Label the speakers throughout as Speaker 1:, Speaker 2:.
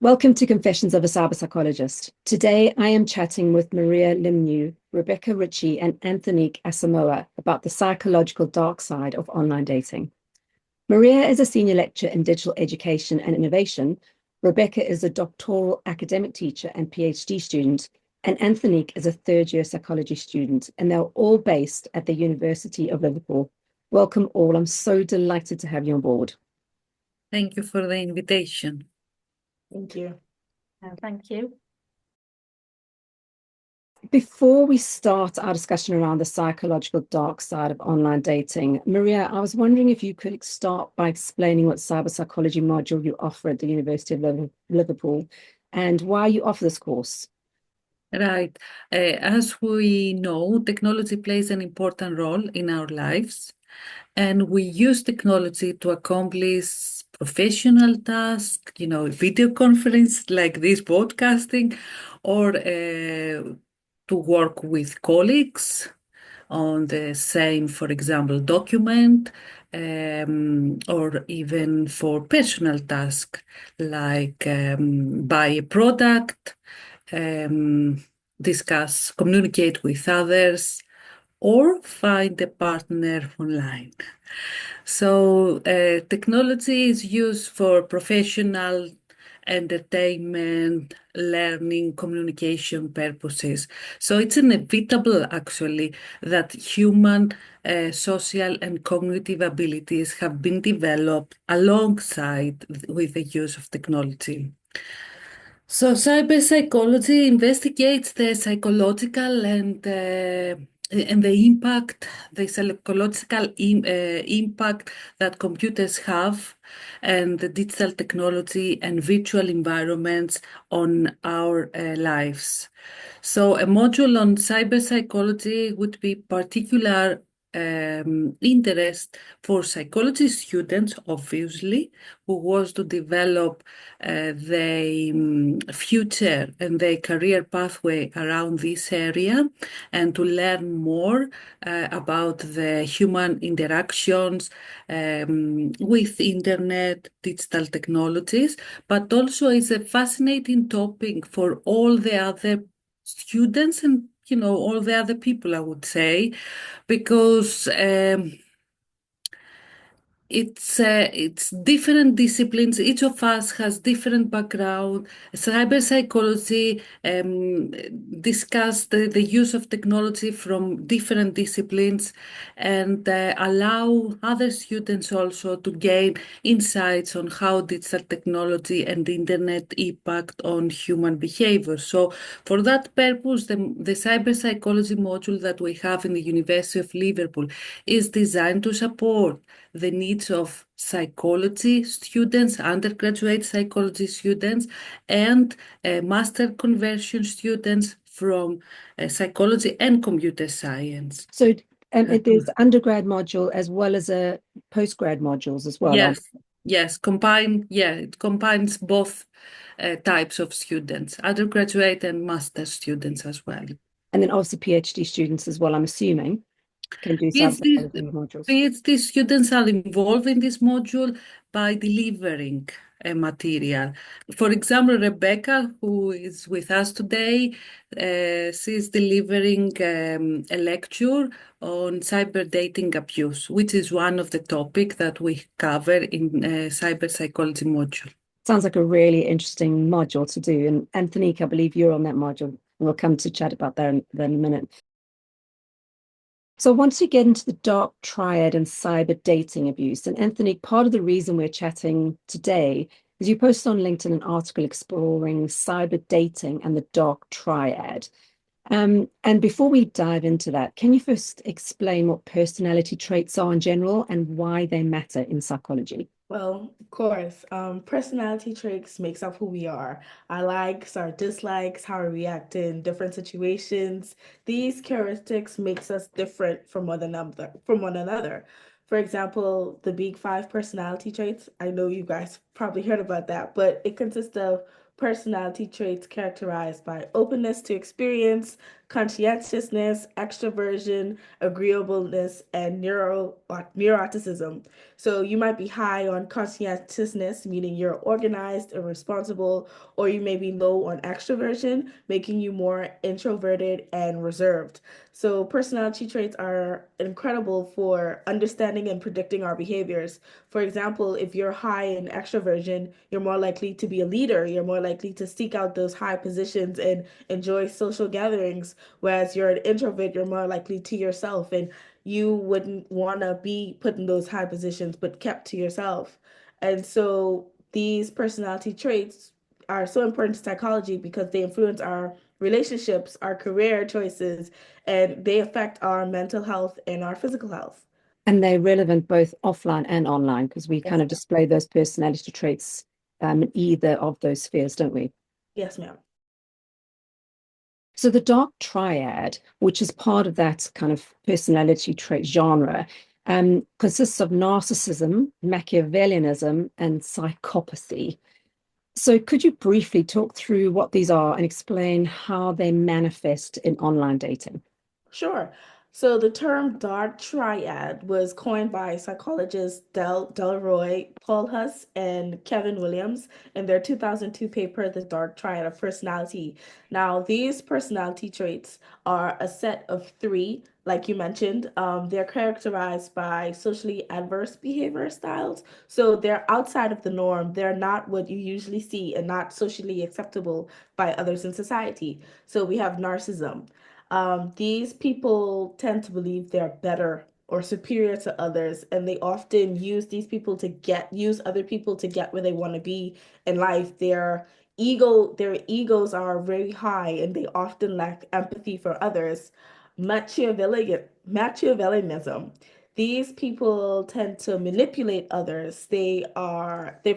Speaker 1: Welcome to Confessions of a Cyberpsychologist. Today, I am chatting with Maria Limniou, Rebecca Ritchie, and Anthonique Asamoah about the psychological dark side of online dating. Maria is a senior lecturer in digital education and innovation. Rebecca is a doctoral academic teacher and PhD student, and Anthonique is a third-year psychology student, and they're all based at the University of Liverpool. Welcome all. I'm so delighted to have you on board.
Speaker 2: Thank you for the invitation.
Speaker 3: Thank you.
Speaker 4: Thank you.
Speaker 1: Before we start our discussion around the psychological dark side of online dating, Maria, I was wondering if you could start by explaining what cyberpsychology module you offer at the University of Liverpool and why you offer this course.
Speaker 2: Right. As we know, technology plays an important role in our lives, and we use technology to accomplish professional tasks, video conference like this podcasting, or to work with colleagues on the same, for example, document, or even for personal tasks like buy a product, discuss, communicate with others, or find a partner online. So technology is used for professional, entertainment, learning, communication purposes. So it's inevitable, actually, that human social and cognitive abilities have been developed alongside with the use of technology. So cyberpsychology investigates the psychological and the impact, the psychological impact that computers have, and the digital technology and virtual environments on our lives. So a module on cyberpsychology would be particular interest for psychology students, obviously, who wants to develop the future and their career pathway around this area, and to learn more about the human interactions with internet, digital technologies, but also is a fascinating topic for all the other students and all the other people, I would say, because it's different disciplines. Each of us has different background. Cyberpsychology discuss the use of technology from different disciplines, and allow other students also to gain insights on how digital technology and the internet impact on human behavior. So for that purpose, the cyberpsychology module that we have in the University of Liverpool is designed to support the needs of psychology students, undergraduate psychology students, and master conversion students from psychology and computer science.
Speaker 1: So there's undergrad module as well as a postgrad modules as well.
Speaker 2: Yes, it combines both types of students, undergraduate and master students as well.
Speaker 1: And then obviously PhD students as well, I'm assuming, can do cyberpsychology modules.
Speaker 2: PhD students are involved in this module by delivering material. For example, Rebecca, who is with us today, she's delivering a lecture on cyber dating abuse, which is one of the topics that we cover in cyberpsychology module.
Speaker 1: Sounds like a really interesting module to do. And Anthonique, I believe you're on that module. We'll come to chat about that in a minute. So once we get into the dark triad and cyber dating abuse, and Anthony, part of the reason we're chatting today is you posted on LinkedIn an article exploring cyber dating and the dark triad. And before we dive into that, can you first explain what personality traits are in general and why they matter in psychology?
Speaker 3: Well, of course, personality traits makes up who we are. Our likes, our dislikes, how we react in different situations. These characteristics makes us different from one another. For example, the Big Five personality traits. I know you guys probably heard about that, but it consists of personality traits characterized by openness to experience, conscientiousness, extroversion, agreeableness, and neuroticism. So you might be high on conscientiousness, meaning you're organized and responsible, or you may be low on extroversion, making you more introverted and reserved. So personality traits are incredible for understanding and predicting our behaviors. For example, if you're high in extroversion, you're more likely to be a leader. You're more likely to seek out those high positions and enjoy social gatherings. Whereas you're an introvert, you're more likely to yourself and you wouldn't want to be put in those high positions, but kept to yourself. And so these personality traits are so important to psychology because they influence our relationships, our career choices, and they affect our mental health and our physical health.
Speaker 1: And they're relevant both offline and online because we kind
Speaker 3: Yes,
Speaker 1: of display those personality traits in either of those spheres, don't we?
Speaker 3: yes, ma'am.
Speaker 1: So the Dark Triad, which is part of that kind of personality trait genre, consists of narcissism, Machiavellianism, and psychopathy. So could you briefly talk through what these are and explain how they manifest in online dating?
Speaker 3: Sure. So the term dark triad was coined by psychologists Delroy, Paul Huss, and Kevin Williams in their 2002 paper, The Dark Triad of Personality. Now, these personality traits are a set of three, like you mentioned. They're characterized by socially adverse behavior styles. So they're outside of the norm. They're not what you usually see and not socially acceptable by others in society. So we have narcissism. These people tend to believe they're better or superior to others, and they often use these people to use other people to get where they want to be in life. Their egos are very high, and they often lack empathy for others. Machiavellianism. These people tend to manipulate others. They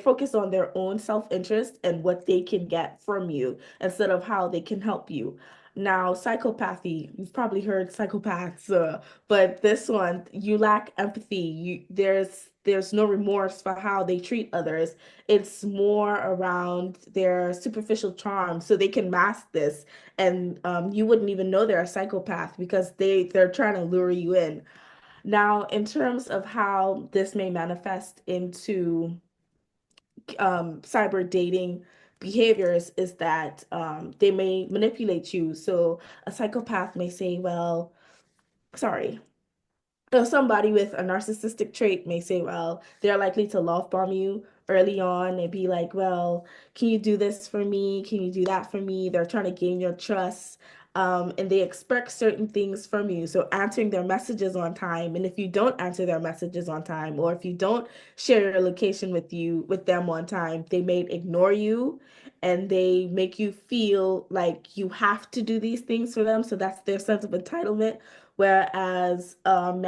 Speaker 3: focus on their own self-interest and what they can get from you instead of how they can help you. Now, psychopathy, you've probably heard psychopaths, but this one, you lack empathy. There's no remorse for how they treat others. It's more around their superficial charm, so they can mask this, and you wouldn't even know they're a psychopath because they're trying to lure you in. Now, in terms of how this may manifest into cyber dating behaviors is that they may manipulate you. So a psychopath may say, well, sorry, so somebody with a narcissistic trait may say, well, they're likely to love bomb you early on and be like, well, can you do this for me? Can you do that for me? They're trying to gain your trust. And they expect certain things from you. So answering their messages on time. And if you don't answer their messages on time, or if you don't share your location with them on time, they may ignore you and they make you feel like you have to do these things for them. So that's their sense of entitlement. Whereas someone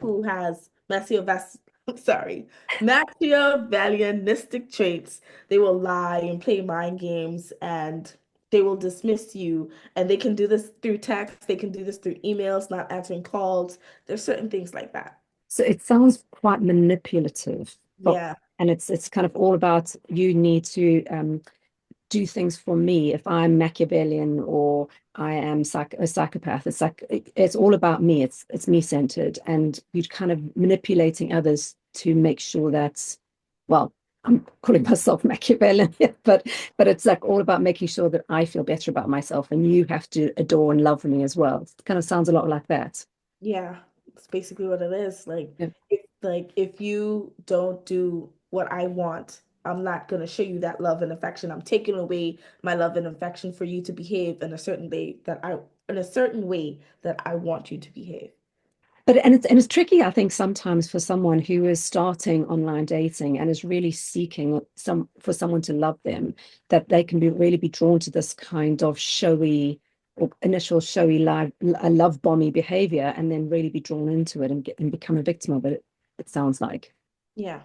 Speaker 3: who has Machiavellianistic traits, they will lie and play mind games and they will dismiss you. And they can do this through text, they can do this through emails, not answering calls. There's certain things like that.
Speaker 1: So it sounds quite manipulative,
Speaker 3: Yeah.
Speaker 1: and it's kind of all about you need to do things for me. If I'm Machiavellian or I am a psychopath, it's like it's all about me. It's me centered, and you're kind of manipulating others to make sure that's well. I'm calling myself Machiavellian, but it's like all about making sure that I feel better about myself, and you have to adore and love me as well. It kind of sounds a lot like that.
Speaker 3: Yeah, it's basically what it is.
Speaker 1: Yeah.
Speaker 3: If you don't do what I want, I'm not gonna show you that love and affection. I'm taking away my love and affection for you to behave in a certain way that I want you to behave.
Speaker 1: But and it's tricky, I think, sometimes for someone who is starting online dating and is really seeking for someone to love them, that they can really be drawn to this kind of showy or initial showy love bomby behavior, and then really be drawn into it and become a victim of it. It sounds like.
Speaker 3: Yeah.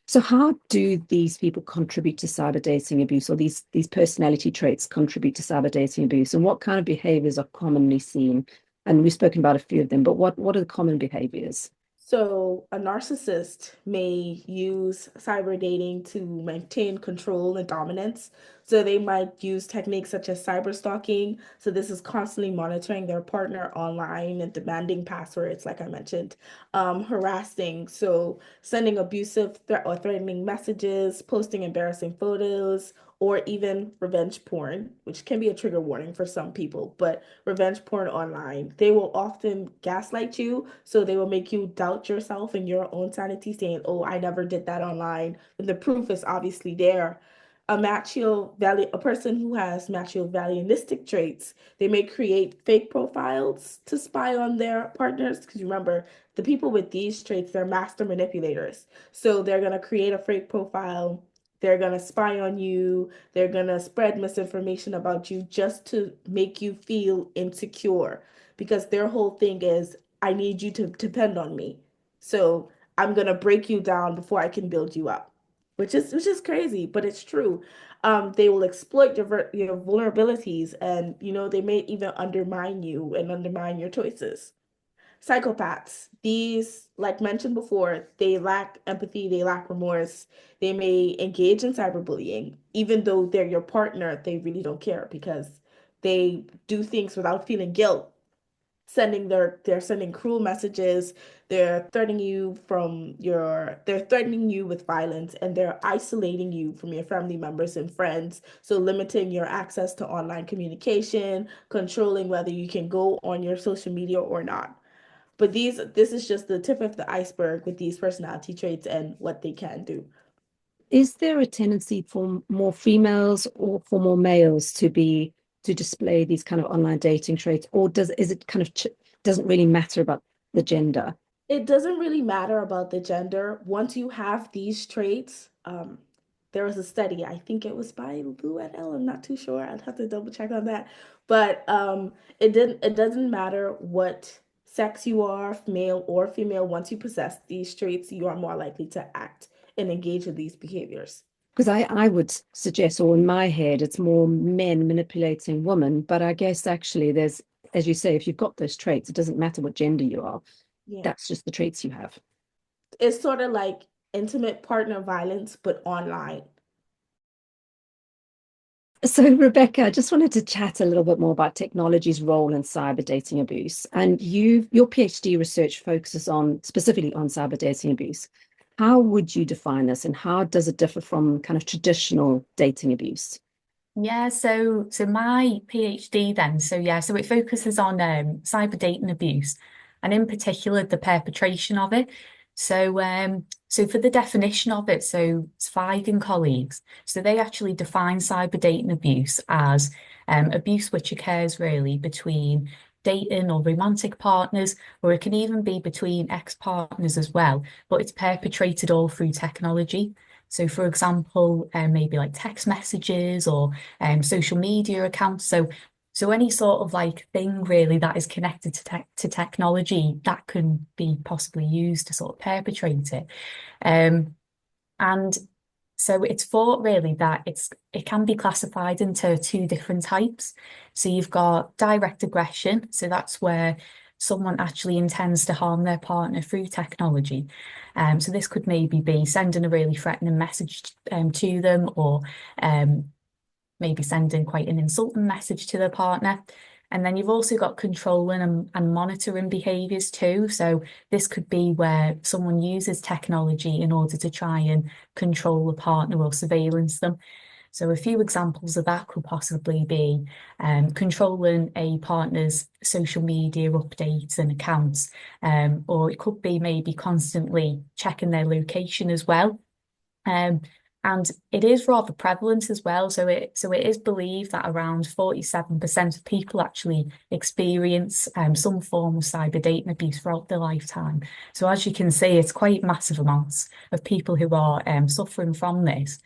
Speaker 1: So how do these people contribute to cyber dating abuse, or these personality traits contribute to cyber dating abuse, and what kind of behaviors are commonly seen? And we've spoken about a few of them, but what are the common behaviors?
Speaker 3: So, a narcissist may use cyber dating to maintain control and dominance. So, they might use techniques such as cyber stalking. So, this is constantly monitoring their partner online and demanding passwords, like I mentioned, harassing. So, sending abusive or threatening messages, posting embarrassing photos, or even revenge porn, which can be a trigger warning for some people, but revenge porn online. They will often gaslight you, so they will make you doubt yourself and your own sanity, saying, "Oh, I never did that online." And the proof is obviously there. A person who has Machiavellianistic traits, they may create fake profiles to spy on their partners. Because remember, the people with these traits, they're master manipulators. So they're gonna create a fake profile. They're gonna spy on you. They're gonna spread misinformation about you just to make you feel insecure because their whole thing is, I need you to depend on me. So I'm gonna break you down before I can build you up, which is crazy, but it's true. They will exploit your vulnerabilities, and they may even undermine you and undermine your choices. Psychopaths, these, like mentioned before, they lack empathy, they lack remorse. They may engage in cyberbullying, even though they're your partner, they really don't care because they do things without feeling guilt. They're sending cruel messages, they're threatening you with violence, and they're isolating you from your family members and friends, so limiting your access to online communication, controlling whether you can go on your social media or not. But this is just the tip of the iceberg with these personality traits and what they can do.
Speaker 1: Is there a tendency for more females or for more males to display these kind of online dating traits, or is it kind of doesn't really matter about the gender?
Speaker 3: It doesn't really matter about the gender. Once you have these traits, there was a study, I think it was by Lou et al. I'm not too sure. I'd have to double check on that. But it doesn't matter what sex you are, male or female. Once you possess these traits, you are more likely to act and engage in these behaviors.
Speaker 1: Because I would suggest, or in my head, it's more men manipulating women. But I guess actually there's, as you say, if you've got those traits, it doesn't matter what gender you are.
Speaker 3: Yeah.
Speaker 1: That's just the traits you have.
Speaker 3: It's sort of like intimate partner violence, but online.
Speaker 1: So, Rebecca, I just wanted to chat a little bit more about technology's role in cyber dating abuse. And your PhD research focuses specifically on cyber dating abuse. How would you define this, and how does it differ from kind of traditional dating abuse?
Speaker 4: Yeah, so my PhD then, so it focuses on cyber dating abuse, and in particular the perpetration of it. So for the definition of it, so Zweig and colleagues, so they actually define cyber dating abuse as abuse which occurs really between dating or romantic partners, or it can even be between ex-partners as well, but it's perpetrated all through technology. So, for example, maybe like text messages or social media accounts. So any sort of like thing really that is connected to technology that can be possibly used to sort of perpetrate it. And so it's thought really that it can be classified into two different types. So you've got direct aggression. So that's where someone actually intends to harm their partner through technology. So this could maybe be sending a really threatening message to them, or maybe sending quite an insulting message to their partner. And then you've also got controlling and monitoring behaviours too. So this could be where someone uses technology in order to try and control a partner or surveillance them. So a few examples of that could possibly be controlling a partner's social media updates and accounts, or it could be maybe constantly checking their location as well. And it is rather prevalent as well. So it is believed that around 47% of people actually experience some form of cyber dating abuse throughout their lifetime. So as you can see, it's quite massive amounts of people who are suffering from this.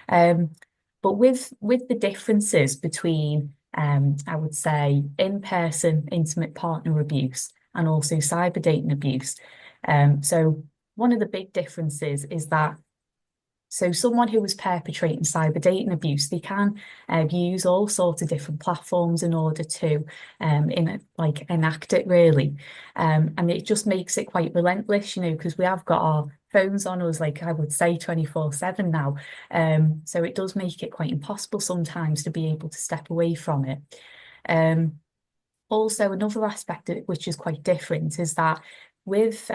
Speaker 4: But with the differences between, I would say, in-person intimate partner abuse and also cyber dating abuse. So one of the big differences is that So someone who is perpetrating cyber dating abuse, they can use all sorts of different platforms in order to enact it really. And it just makes it quite relentless, you know, because we have got our phones on us, like I would say 24/7 now. So it does make it quite impossible sometimes to be able to step away from it. Also, another aspect of it, which is quite different, is that with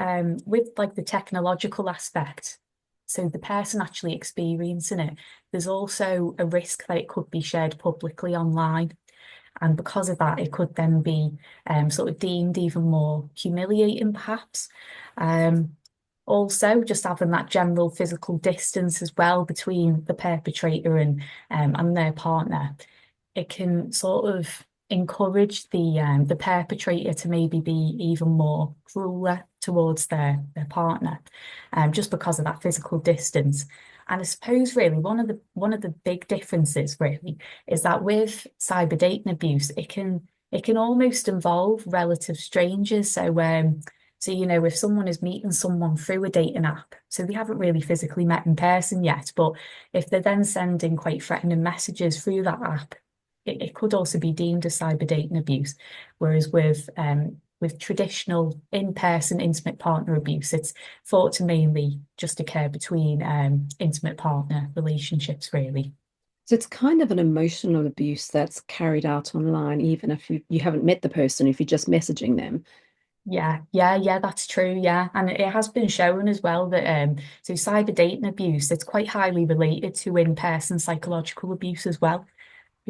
Speaker 4: like the technological aspect, so the person actually experiencing it, there's also a risk that it could be shared publicly online. And because of that, it could then be sort of deemed even more humiliating, perhaps. Also, just having that general physical distance as well between the perpetrator and their partner, it can sort of encourage the perpetrator to maybe be even more crueler towards their partner, just because of that physical distance. And I suppose really one of the big differences really is that with cyber dating abuse, it can almost involve relative strangers. So you know, if someone is meeting someone through a dating app, so they haven't really physically met in person yet, but if they're then sending quite threatening messages through that app, it could also be deemed as cyber dating abuse. Whereas with traditional in-person intimate partner abuse, it's thought to mainly just occur between intimate partner relationships, really.
Speaker 1: So it's kind of an emotional abuse that's carried out online, even if you haven't met the person, if you're just messaging them.
Speaker 4: Yeah, that's true. Yeah, and it has been shown as well that so cyber dating abuse, it's quite highly related to in-person psychological abuse as well.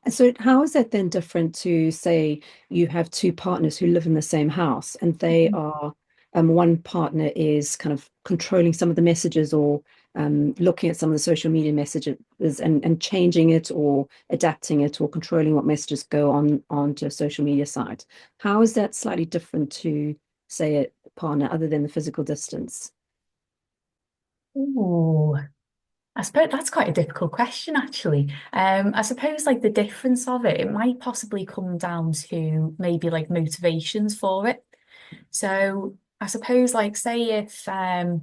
Speaker 1: And so how is that then different to, say, you have two partners who live in the same house and they are, one partner is kind of controlling some of the messages or looking at some of the social media messages and changing it or adapting it or controlling what messages go onto a social media site. How is that slightly different to, say, a partner other than the physical distance?
Speaker 4: Oh, I suppose that's quite a difficult question, actually. I suppose like the difference of it might possibly come down to maybe like motivations for it. So I suppose like say if trying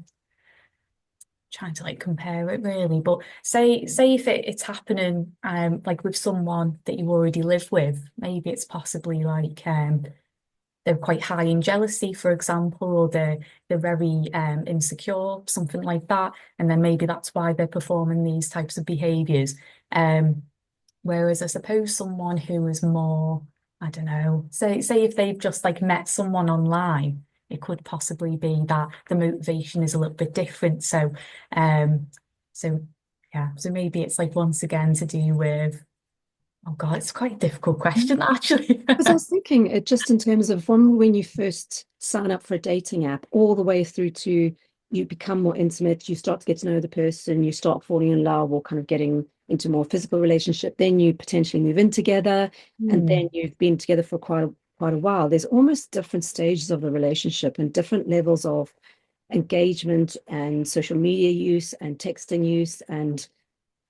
Speaker 4: to like compare it really, but say if it's happening like with someone that you already live with, maybe it's possibly like they're quite high in jealousy, for example, or they're very insecure, something like that. And then maybe that's why they're performing these types of behaviours. Whereas I suppose someone who is more, I don't know, say if they've just like met someone online, it could possibly be that the motivation is a little bit different. Um, so so maybe it's like once again to do with, oh God, it's quite a difficult question actually.
Speaker 1: Because I was thinking it just in terms of from when you first sign up for a dating app all the way through to you become more intimate, you start to get to know the person, you start falling in love or kind of getting into more physical relationship, then you potentially move in together, and then you've been together for quite a while. There's almost different stages of the relationship and different levels of engagement and social media use and texting use, and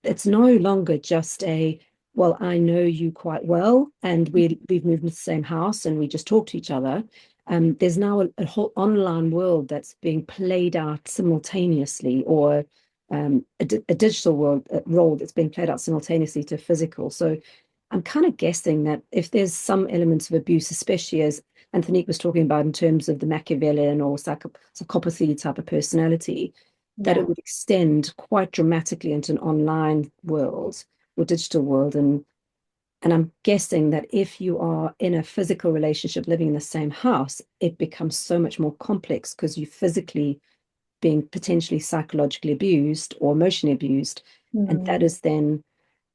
Speaker 1: it's no longer just a, well, I know you quite well and we've moved into the same house and we just talk to each other. There's now a whole online world that's being played out simultaneously, or a digital world role that's being played out simultaneously to physical. So I'm kind of guessing that if there's some elements of abuse, especially as Anthonique was talking about in terms of the Machiavellian or psychopathy type of personality, that it would extend quite dramatically into an online world or digital world. And I'm guessing that if you are in a physical relationship living in the same house, it becomes so much more complex because you're physically being potentially psychologically abused or emotionally abused. And that is then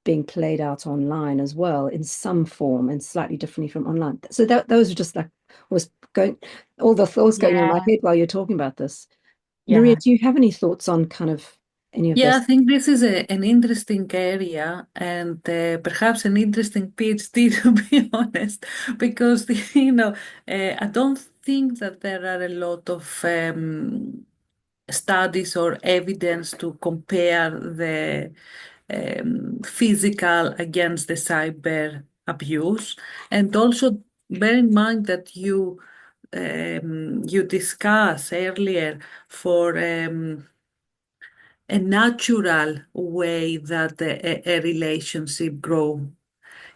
Speaker 1: being played out online as well in some form and slightly differently from online. So those are just like was going all the thoughts going on in my head while you're talking about this. Maria, do you have any thoughts on kind of any of
Speaker 2: Yeah, I
Speaker 1: this?
Speaker 2: think this is an interesting area and perhaps an interesting PhD, to be honest, because, I don't think that there are a lot of studies or evidence to compare the physical against the cyber abuse. And also bear in mind that you discussed earlier for a natural way that a relationship grow.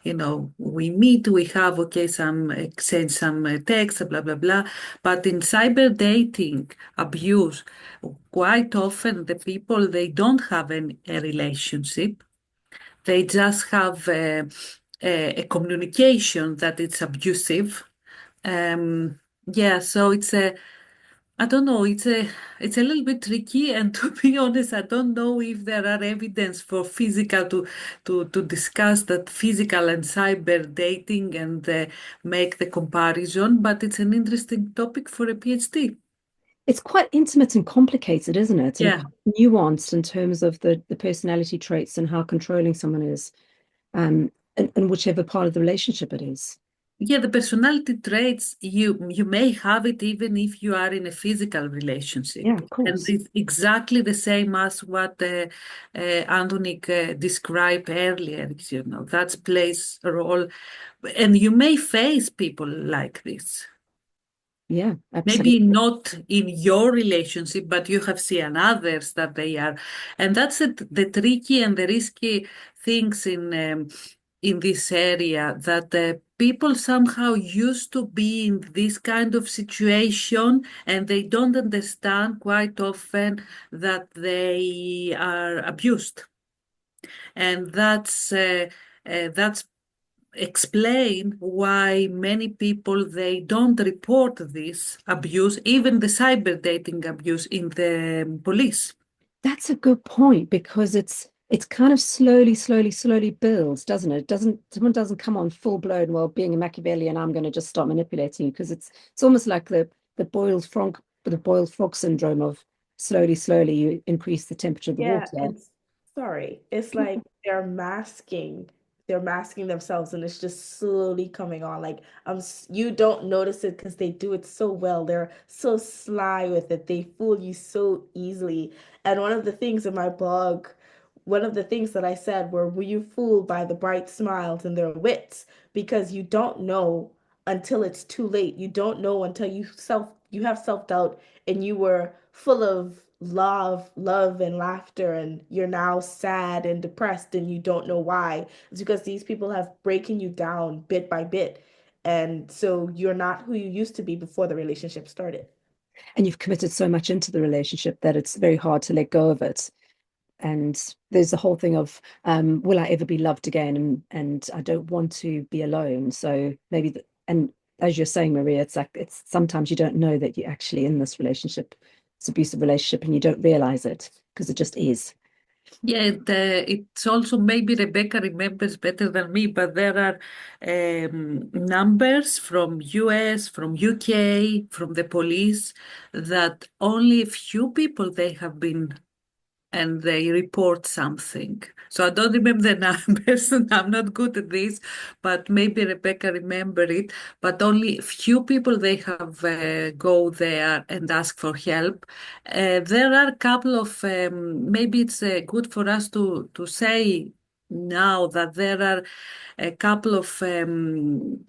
Speaker 2: You know, we meet, we have, okay, some exchange some text, blah, blah, blah. But in cyber dating, abuse, quite often the people, they don't have a relationship. They just have a communication that it's abusive. Yeah, so I don't know, it's a little bit tricky, and to be honest, I don't know if there are evidence for physical to discuss that physical and cyber dating and make the comparison, but it's an interesting topic for a PhD.
Speaker 1: It's quite intimate and complicated, isn't it? And
Speaker 2: Yeah.
Speaker 1: quite nuanced in terms of the personality traits and how controlling someone is, and whichever part of the relationship it is.
Speaker 2: Yeah, the personality traits, you may have it even if you are in a physical relationship.
Speaker 1: Yeah, of
Speaker 2: And
Speaker 1: course.
Speaker 2: it's exactly the same as what Anthonique described earlier. You know, that plays a role. And you may face people like this.
Speaker 1: Yeah,
Speaker 2: Maybe
Speaker 1: absolutely.
Speaker 2: not in your relationship, but you have seen others that they are. And that's the tricky and the risky things in this area, that people somehow used to be in this kind of situation and they don't understand quite often that they are abused. And that's explain why many people, they don't report this abuse, even the cyber dating abuse, in the police.
Speaker 1: That's a good point, because it's kind of slowly builds, doesn't it? Someone doesn't come on full blown, well, being a Machiavellian, I'm going to just start manipulating you, because it's almost like the boiled frog syndrome of slowly you increase the temperature of the
Speaker 3: Yeah,
Speaker 1: water.
Speaker 3: it's like they're masking themselves, and it's just slowly coming on. Like you don't notice it because they do it so well. They're so sly with it. They fool you so easily. And one of the things in my blog, one of the things that I said were you fooled by the bright smiles and their wits? Because you don't know until it's too late. You don't know until you have self-doubt, and you were full of love and laughter, and you're now sad and depressed, and you don't know why. It's because these people have breaking you down bit by bit. And so you're not who you used to be before the relationship started.
Speaker 1: And you've committed so much into the relationship that it's very hard to let go of it. And there's the whole thing of, will I ever be loved again? And I don't want to be alone. So maybe, and as you're saying, Maria, it's like, it's sometimes you don't know that you're actually in this relationship, it's abusive relationship, and you don't realize it because it just is.
Speaker 2: Yeah, it's also, maybe Rebecca remembers better than me, but there are numbers from US, from UK, from the police, that only a few people, they have been and they report something. So I don't remember the numbers, and I'm not good at this, but maybe Rebecca remember it. But only few people, they have go there and ask for help. There are a couple of, maybe it's good for us to say now that there are a couple of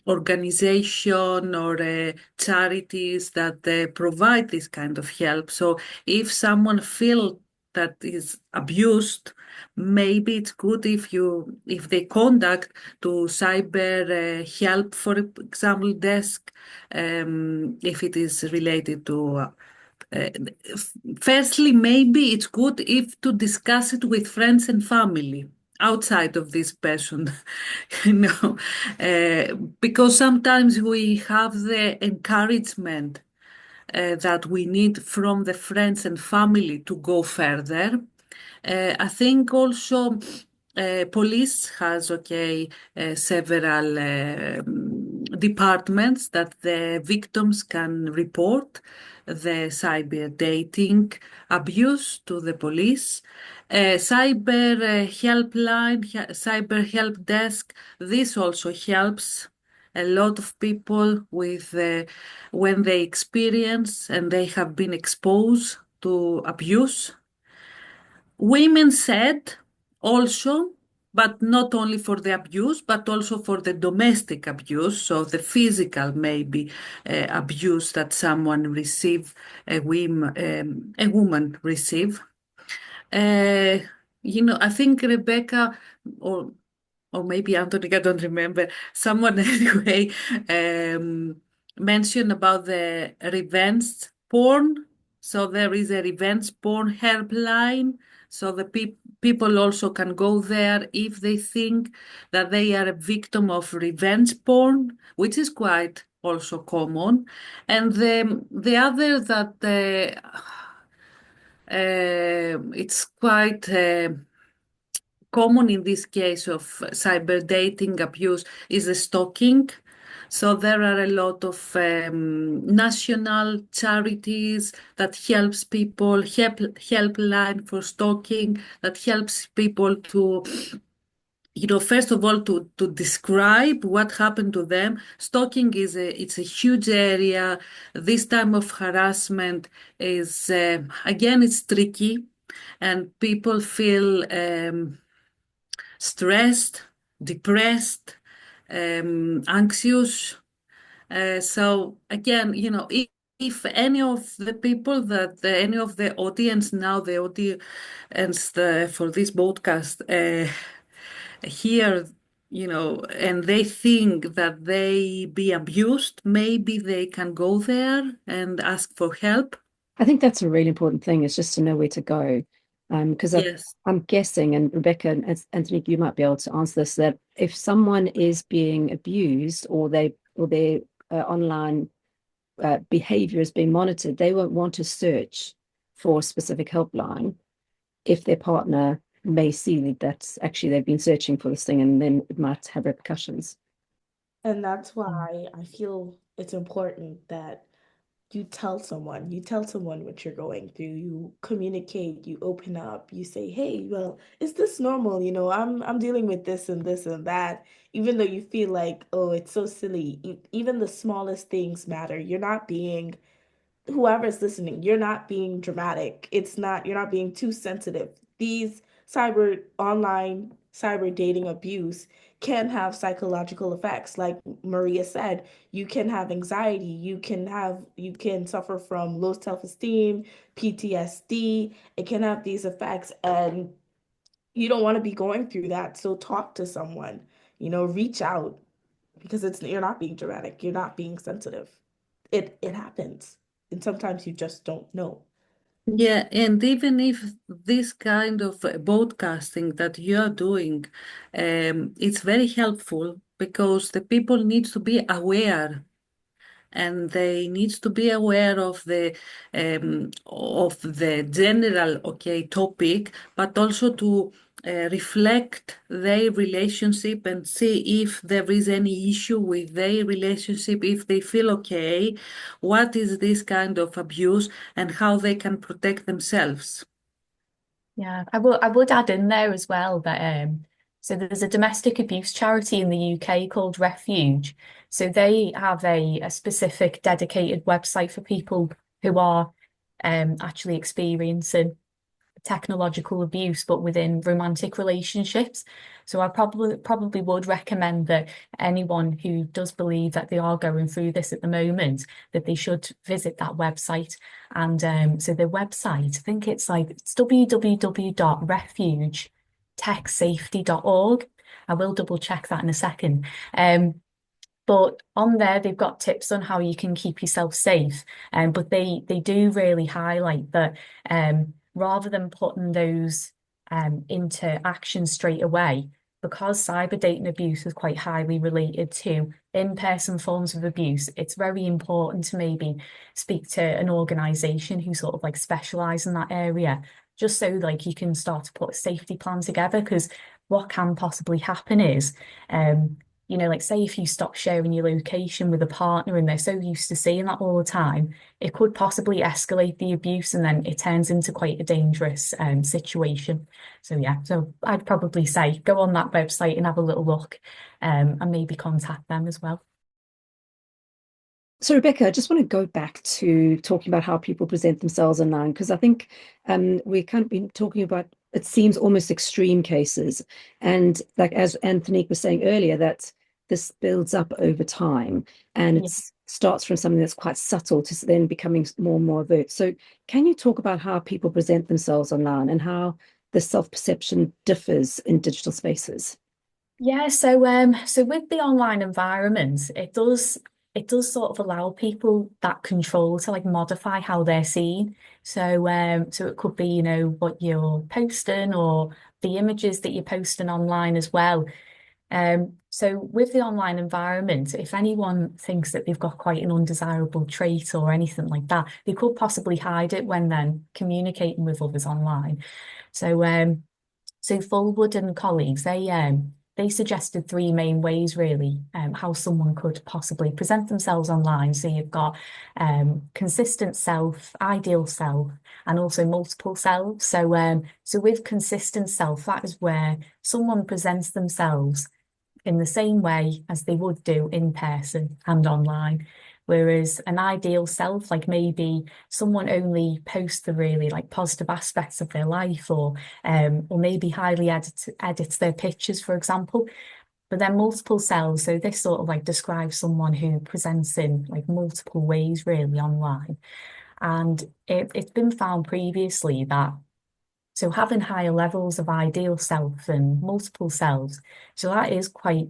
Speaker 2: organization or charities that provide this kind of help. So if someone feels that is abused, maybe it's good if they contact to cyber help, for example, desk, if it is related to uh, firstly, maybe it's good if to discuss it with friends and family outside of this person, you know, because sometimes we have the encouragement that we need from the friends and family to go further. I think also police has, several departments that the victims can report the cyber dating abuse to the police. Cyber helpline, cyber help desk, this also helps a lot of people with when they experience and they have been exposed to abuse. Women said also, but not only for the abuse, but also for the domestic abuse, so the physical maybe abuse that someone receive, a woman receive. I think Rebecca or maybe Anthony, I don't remember, someone anyway, mentioned about the revenge porn. So there is a revenge porn helpline. So the people also can go there if they think that they are a victim of revenge porn, which is quite also common. And the other that it's quite common in this case of cyber dating abuse is the stalking. So there are a lot of national charities that helps people, helpline for stalking, that helps people to, first of all, to describe what happened to them. Stalking it's a huge area. This time of harassment is, again, it's tricky, and people feel stressed, depressed, anxious. So again, if any of the people any of the audience now, the audience for this podcast hear, and they think that they be abused, maybe they can go there and ask for help.
Speaker 1: I think that's a really important thing, is just to know where to go. Because
Speaker 2: Yes.
Speaker 1: I'm guessing, and Rebecca and Anthony, you might be able to answer this, that if someone is being abused or their online behavior is being monitored, they won't want to search for a specific helpline if their partner may see that that's actually they've been searching for this thing, and then it might have repercussions.
Speaker 3: And that's why I feel it's important that you tell someone what you're going through, you communicate, you open up, you say, hey, well, is this normal? I'm dealing with this and this and that, even though you feel like, oh, it's so silly. Even the smallest things matter. You're not being, whoever's listening, you're not being dramatic. You're not being too sensitive. These online cyber dating abuse can have psychological effects. Like Maria said, you can have anxiety, you can suffer from low self-esteem, PTSD. It can have these effects, and you don't want to be going through that. So talk to someone, reach out, because you're not being dramatic, you're not being sensitive. It happens. And sometimes you just don't know.
Speaker 2: Yeah, and even if this kind of broadcasting that you are doing, it's very helpful because the people need to be aware, and they need to be aware of the general topic, but also to reflect their relationship and see if there is any issue with their relationship, if they feel okay, what is this kind of abuse, and how they can protect themselves.
Speaker 4: Yeah, I would add in there as well that so there's a domestic abuse charity in the UK called Refuge. So they have a specific dedicated website for people who are actually experiencing technological abuse, but within romantic relationships. So I probably would recommend that anyone who does believe that they are going through this at the moment, that they should visit that website. And so the website, I think it's www.refugetechsafety.org. I will double check that in a second. But on there, they've got tips on how you can keep yourself safe. But they do really highlight that rather than putting those into action straight away, because cyber dating abuse is quite highly related to in-person forms of abuse, it's very important to maybe speak to an organisation who sort of specialise in that area, just so you can start to put a safety plan together. Because what can possibly happen is say if you stop sharing your location with a partner and they're so used to seeing that all the time, it could possibly escalate the abuse, and then it turns into quite a dangerous situation. So yeah, so I'd probably say go on that website and have a little look, and maybe contact them as well.
Speaker 1: So Rebecca, I just want to go back to talking about how people present themselves online, because I think we've kind of been talking about, it seems almost extreme cases. And as Anthonique was saying earlier, that this builds up over time, and it's starts from something that's quite subtle to then becoming more and more overt. So can you talk about how people present themselves online and how the self-perception differs in digital spaces?
Speaker 4: Yeah, so with the online environment, it does sort of allow people that control to like modify how they're seen. So it could be, you know, what you're posting or the images that you're posting online as well. So with the online environment, if anyone thinks that they've got quite an undesirable trait or anything like that, they could possibly hide it when then communicating with others online. So Fullwood and colleagues, they suggested three main ways really how someone could possibly present themselves online. So you've got consistent self, ideal self, and also multiple selves. So with consistent self, that is where someone presents themselves in the same way as they would do in person and online. Whereas an ideal self, like maybe someone only posts the really like positive aspects of their life, or maybe highly edits their pictures, for example. But then multiple selves, so this sort of like describes someone who presents in like multiple ways really online. And it's been found previously that so having higher levels of ideal self and multiple selves, so that is quite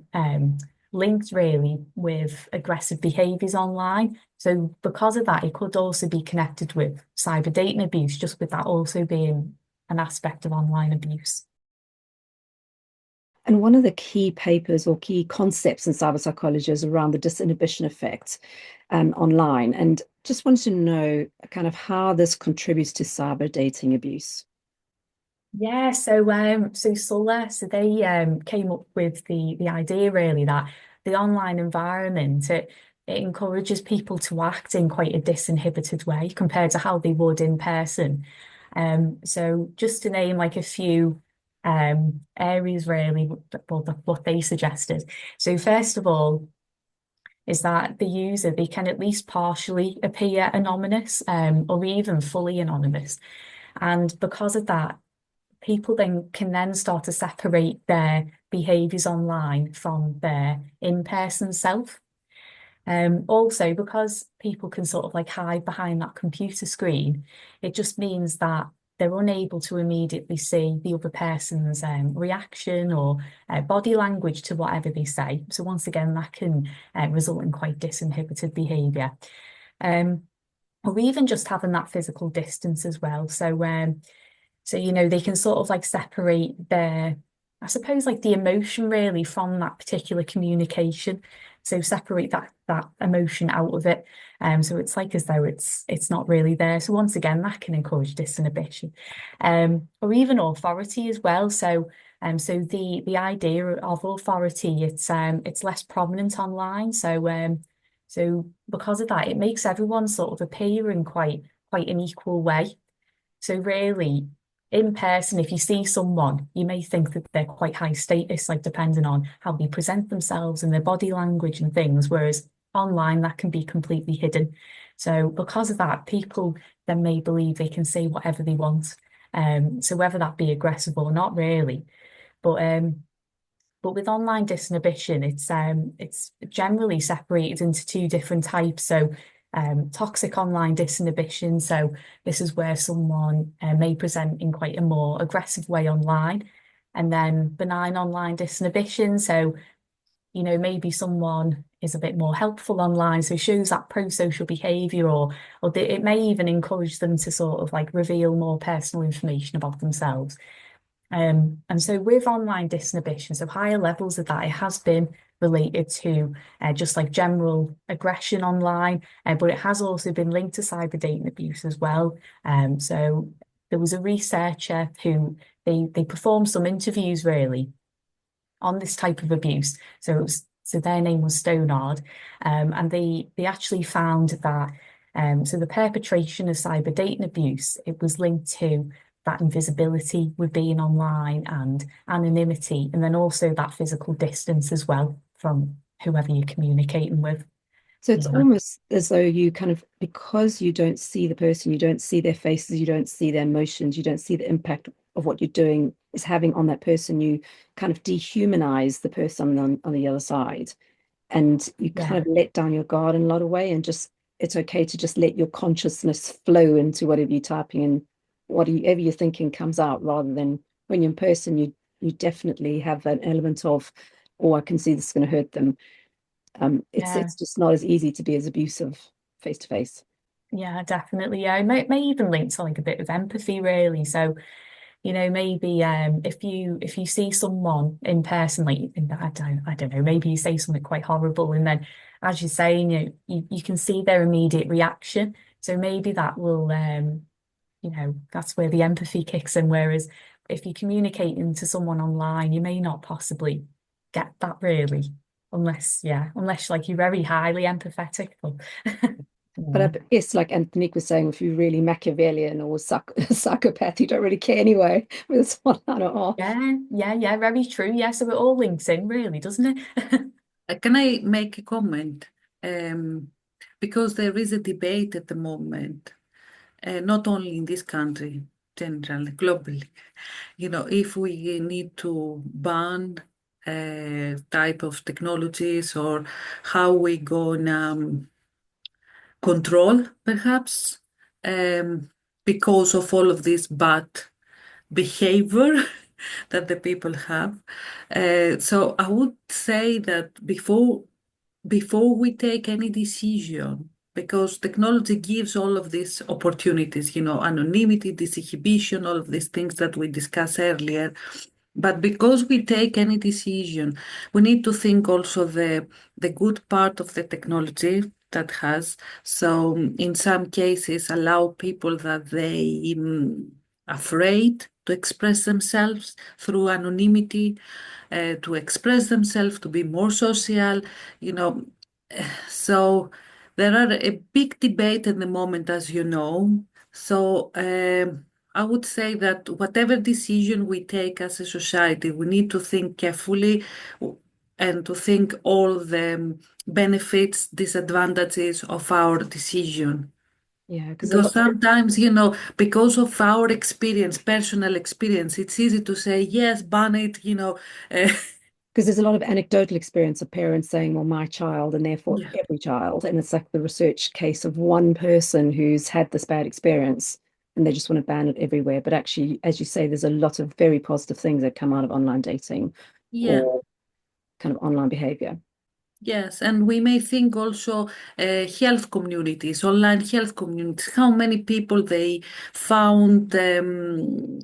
Speaker 4: linked really with aggressive behaviours online. So because of that, it could also be connected with cyber dating abuse, just with that also being an aspect of online abuse.
Speaker 1: And one of the key papers or key concepts in cyber psychology is around the disinhibition effect online. And just wanted to know kind of how this contributes to cyber dating abuse.
Speaker 4: Yeah, so Sulla, so they came up with the idea really that the online environment it encourages people to act in quite a disinhibited way compared to how they would in person. So just to name like a few areas really, what they suggested. So first of all, is that the user they can at least partially appear anonymous, or even fully anonymous, and because of that people then can start to separate their behaviours online from their in-person self. Also, because people can sort of like hide behind that computer screen, it just means that they're unable to immediately see the other person's reaction or body language to whatever they say. So once again, that can result in quite disinhibited behaviour. Or even just having that physical distance as well. So, you know, they can sort of like separate their, I suppose, like the emotion really from that particular communication. So separate that emotion out of it. So it's like as though it's not really there. So once again, that can encourage disinhibition. Or even authority as well. So the idea of authority, it's less prominent online. So because of that, it makes everyone sort of appear in quite an equal way. So really, in person, if you see someone, you may think that they're quite high status, like depending on how they present themselves and their body language and things, whereas online that can be completely hidden. So because of that, people then may believe they can say whatever they want. So whether that be aggressive or not really. But with online disinhibition, it's generally separated into two different types. So toxic online disinhibition. So this is where someone may present in quite a more aggressive way online. And then benign online disinhibition. So, you know, maybe someone is a bit more helpful online, so shows that pro-social behaviour, or it may even encourage them to sort of like reveal more personal information about themselves. And so with online disinhibition, so higher levels of that, it has been related to just like general aggression online, but it has also been linked to cyber dating abuse as well. So there was a researcher who they performed some interviews really on this type of abuse. So their name was Stonard, and they actually found that so the perpetration of cyber dating abuse, it was linked to that invisibility with being online and anonymity, and then also that physical distance as well from whoever you're communicating with.
Speaker 1: So it's almost as though you kind of, because you don't see the person, you don't see their faces, you don't see their emotions, you don't see the impact of what you're doing is having on that person, you kind of dehumanize the person on the other side. and you kind of let down your guard in a lot of way, and just it's okay to just let your consciousness flow into whatever you're typing, and whatever you're thinking comes out, rather than when you're in person, you definitely have an element of, oh, I can see this is going to hurt them. It's just not as easy to be as abusive face to face.
Speaker 4: Yeah, definitely. Yeah, it may even link to like a bit of empathy, really. So, you know, maybe if you see someone in person, like I don't know, maybe you say something quite horrible, and then as you're saying, you can see their immediate reaction. So maybe that will you know, that's where the empathy kicks in. Whereas if you're communicating to someone online, you may not possibly get that really, unless like you're very highly empathetic.
Speaker 1: But I guess, like Anthonique was saying, if you're really Machiavellian or psychopath, you don't really care anyway with this one line or off.
Speaker 4: Yeah, very true. Yeah, so it all links in, really, doesn't it?
Speaker 2: Can I make a comment? Because there is a debate at the moment, not only in this country, generally, globally, you know, if we need to ban type of technologies, or how we gonna control, perhaps, because of all of this bad behavior that the people have. So I would say that before we take any decision, because technology gives all of these opportunities, you know, anonymity, disinhibition, all of these things that we discussed earlier. But because we take any decision, we need to think also the good part of the technology that has. So in some cases, allow people that they afraid to express themselves through anonymity, to express themselves, to be more social, you know. So there are a big debate at the moment, as you know. So I would say that whatever decision we take as a society, we need to think carefully and to think all the benefits, disadvantages of our decision.
Speaker 1: Yeah,
Speaker 2: Because sometimes, you know, because of our experience, personal experience, it's easy to say, yes, ban it, you know.
Speaker 1: because there's a lot of anecdotal experience of parents saying, well, my child, and therefore
Speaker 2: Yeah.
Speaker 1: every child. And it's like the research case of one person who's had this bad experience and they just want to ban it everywhere. But actually, as you say, there's a lot of very positive things that come out of online dating or kind of online behavior.
Speaker 2: Yes, and we may think also health communities, online health communities, how many people they found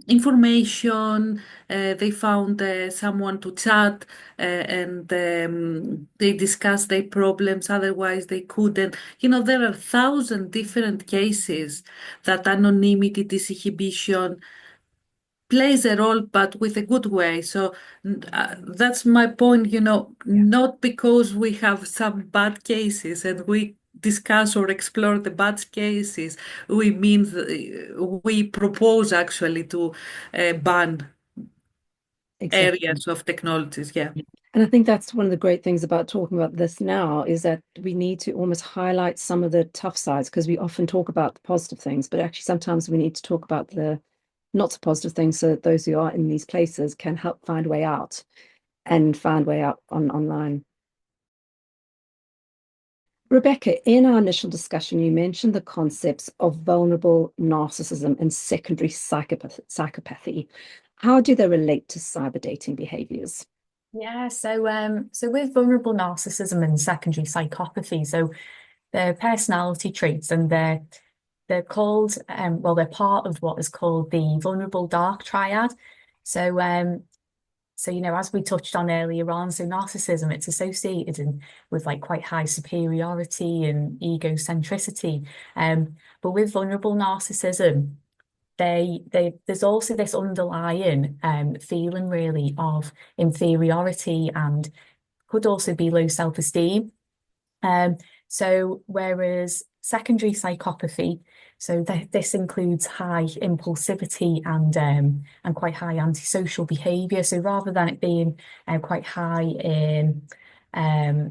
Speaker 2: information, they found someone to chat, and they discuss their problems, otherwise they couldn't. You know, there are 1,000 different cases that anonymity, disinhibition plays a role, but with a good way. So that's my point, you know, not because we have some bad cases and we discuss or explore the bad cases, we mean we propose actually to ban areas of technologies. Yeah.
Speaker 1: And I think that's one of the great things about talking about this now, is that we need to almost highlight some of the tough sides, because we often talk about the positive things, but actually sometimes we need to talk about the not so positive things, so that those who are in these places can help find a way out and find way out online. Rebecca, in our initial discussion, you mentioned the concepts of vulnerable narcissism and secondary psychopathy. How do they relate to cyber dating behaviors?
Speaker 4: Yeah, so with vulnerable narcissism and secondary psychopathy, so they're personality traits, and they're called well, they're part of what is called the vulnerable dark triad. So you know, as we touched on earlier on, so narcissism, it's associated with like quite high superiority and egocentricity. But with vulnerable narcissism, there's also this underlying feeling really of inferiority, and could also be low self-esteem. So whereas secondary psychopathy, so this includes high impulsivity and quite high antisocial behaviour. So rather than it being quite high in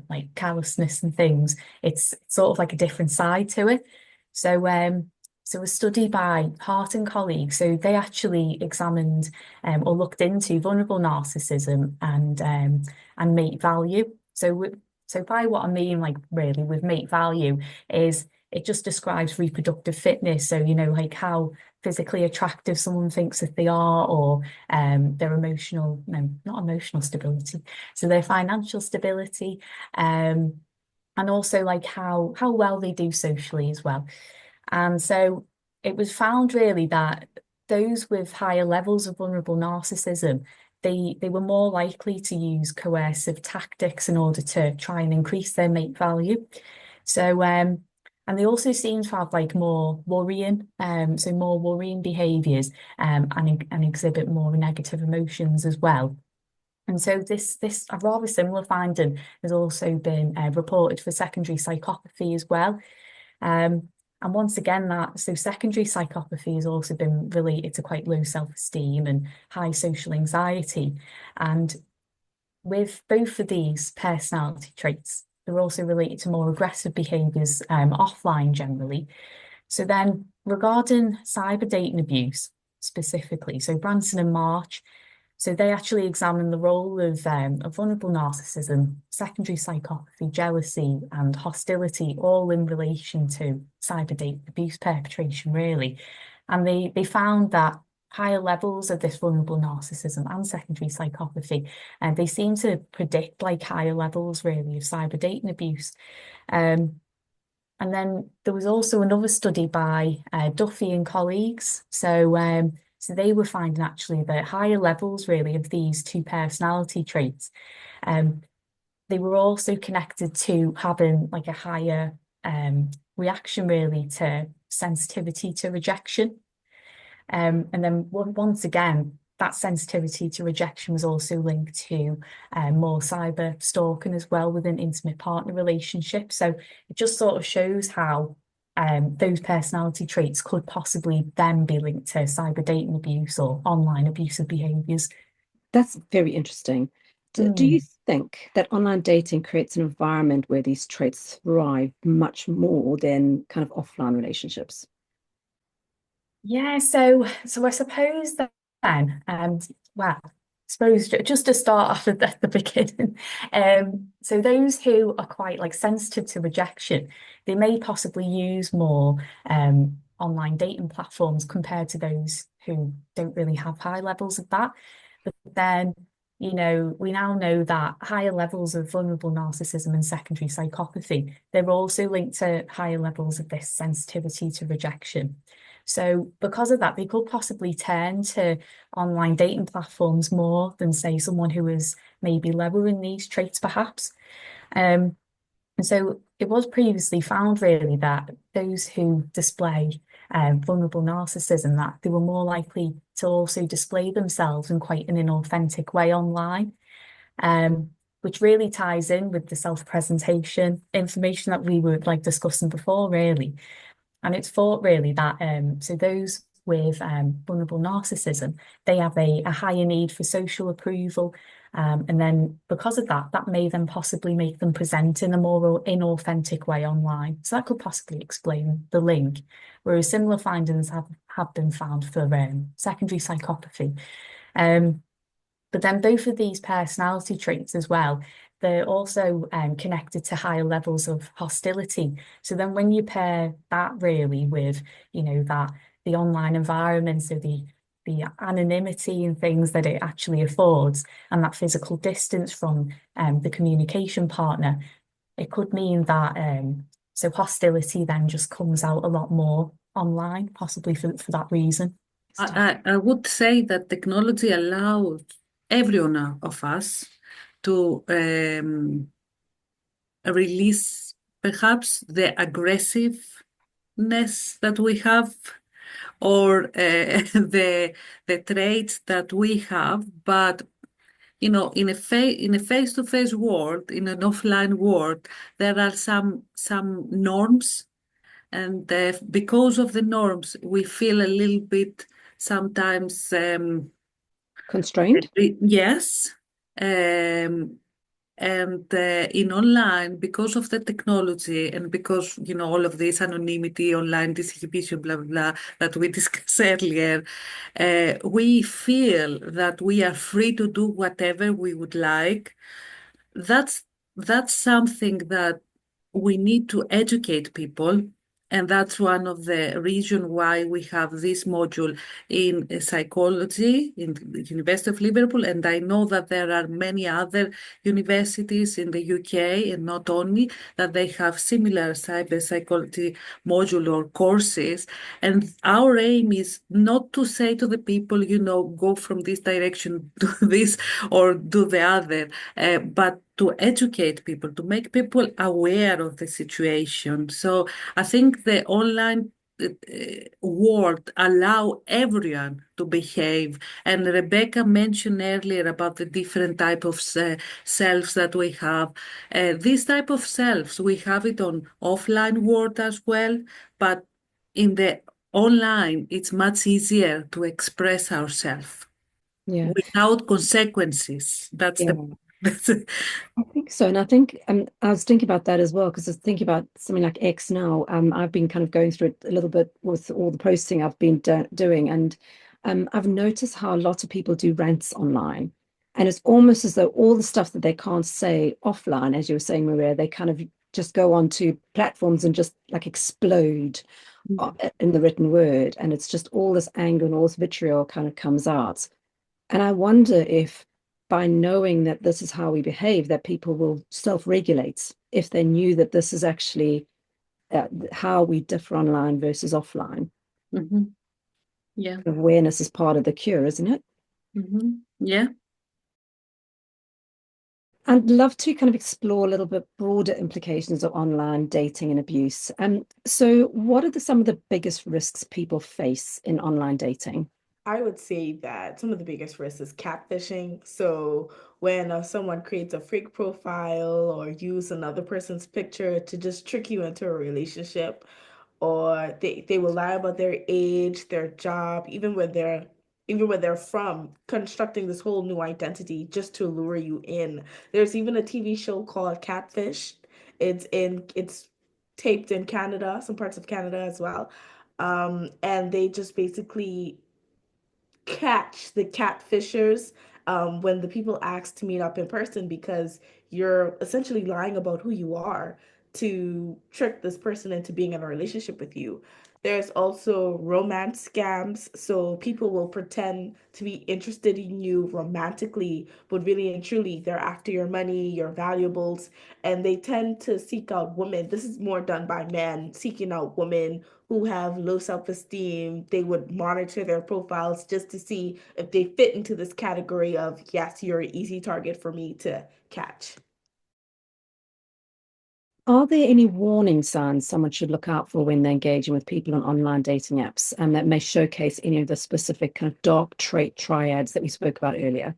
Speaker 4: like callousness and things, it's sort of like a different side to it. So a study by Hart and colleagues, so they actually examined or looked into vulnerable narcissism and mate value. So So by what I mean, like really with mate value, is it just describes reproductive fitness. So, you know, like how physically attractive someone thinks that they are, or their emotional, no, not emotional stability. So their financial stability, and also like how well they do socially as well. And so it was found really that those with higher levels of vulnerable narcissism, they were more likely to use coercive tactics in order to try and increase their mate value. So and they also seem to have like more worrying, so more worrying behaviours, and exhibit more negative emotions as well. And so this a rather similar finding has also been reported for secondary psychopathy as well. And once again, so secondary psychopathy has also been related to quite low self-esteem and high social anxiety. And with both of these personality traits, they're also related to more aggressive behaviours offline generally. So then regarding cyber dating abuse specifically, so Branson and March, so they actually examine the role of vulnerable narcissism, secondary psychopathy, jealousy, and hostility, all in relation to cyber date abuse perpetration, really. And they found that higher levels of this vulnerable narcissism and secondary psychopathy, and they seem to predict like higher levels really of cyber dating abuse. And then there was also another study by Duffy and colleagues. So they were finding actually that higher levels really of these two personality traits, they were also connected to having like a higher reaction really to sensitivity to rejection. And then once again, that sensitivity to rejection was also linked to more cyber stalking as well within intimate partner relationships. So it just sort of shows how those personality traits could possibly then be linked to cyber dating abuse or online abusive behaviours.
Speaker 1: That's very interesting. Do you think that online dating creates an environment where these traits thrive much more than kind of offline relationships?
Speaker 4: Yeah, so I suppose that then, well, I suppose just to start off at the beginning, so those who are quite like sensitive to rejection, they may possibly use more online dating platforms compared to those who don't really have high levels of that. But then, you know, we now know that higher levels of vulnerable narcissism and secondary psychopathy, they're also linked to higher levels of this sensitivity to rejection. So because of that, they could possibly turn to online dating platforms more than, say, someone who is maybe lower in these traits, perhaps. And so it was previously found, really, that those who display vulnerable narcissism, that they were more likely to also display themselves in quite an inauthentic way online, which really ties in with the self-presentation information that we were like discussing before, really. And it's thought really that so those with vulnerable narcissism, they have a higher need for social approval. And then because of that, that may then possibly make them present in a more inauthentic way online. So that could possibly explain the link. Whereas similar findings have been found for secondary psychopathy. But then both of these personality traits as well, they're also connected to higher levels of hostility. So then when you pair that really with, you know, that the online environment, so the anonymity and things that it actually affords, and that physical distance from the communication partner, it could mean that so hostility then just comes out a lot more online, possibly for that reason.
Speaker 2: I would say that technology allows every one of us to release perhaps the aggressiveness that we have, or the traits that we have, but you know, in a face-to-face world, in an offline world, there are some norms, and because of the norms, we feel a little bit sometimes
Speaker 1: Constrained?
Speaker 2: yes. And in online, because of the technology and because, you know, all of this anonymity, online disinhibition, blah, blah, blah, that we discussed earlier, we feel that we are free to do whatever we would like. That's that's something that we need to educate people. And that's one of the reasons why we have this module in psychology in the University of Liverpool. And I know that there are many other universities in the UK, and not only, that they have similar cyber psychology module or courses. And our aim is not to say to the people, go from this direction to this or do the other, but to educate people, to make people aware of the situation. So I think the online world allow everyone to behave. And Rebecca mentioned earlier about the different type of selves that we have. This type of selves, we have it on offline world as well, but in the online, it's much easier to express ourselves without consequences. That's
Speaker 1: I think so. And I think I was thinking about that as well, because I was thinking about something like X now. I've been kind of going through it a little bit with all the posting I've been doing. And I've noticed how a lot of people do rants online. And it's almost as though all the stuff that they can't say offline, as you were saying, Maria, they kind of just go onto platforms and just like explode in the written word. And it's just all this anger and all this vitriol kind of comes out. And I wonder if by knowing that this is how we behave, that people will self-regulate if they knew that this is actually how we differ online versus offline.
Speaker 2: Mm-hmm. Yeah.
Speaker 1: Awareness is part of the cure, isn't it?
Speaker 2: Mm-hmm. Yeah.
Speaker 1: I'd love to kind of explore a little bit broader implications of online dating and abuse. So what are some of the biggest risks people face in online dating?
Speaker 3: I would say that some of the biggest risks is catfishing. So when someone creates a fake profile or use another person's picture to just trick you into a relationship, or they will lie about their age, their job, even where they're from, constructing this whole new identity just to lure you in. There's even a TV show called Catfish. It's taped in Canada, some parts of Canada as well. And they just basically catch the catfishers when the people ask to meet up in person, because you're essentially lying about who you are to trick this person into being in a relationship with you. There's also romance scams. So people will pretend to be interested in you romantically, but really and truly, they're after your money, your valuables, and they tend to seek out women. This is more done by men seeking out women who have low self-esteem. They would monitor their profiles just to see if they fit into this category of, yes, you're an easy target for me to catch.
Speaker 1: Are there any warning signs someone should look out for when they're engaging with people on online dating apps, and that may showcase any of the specific kind of dark trait triads that we spoke about earlier?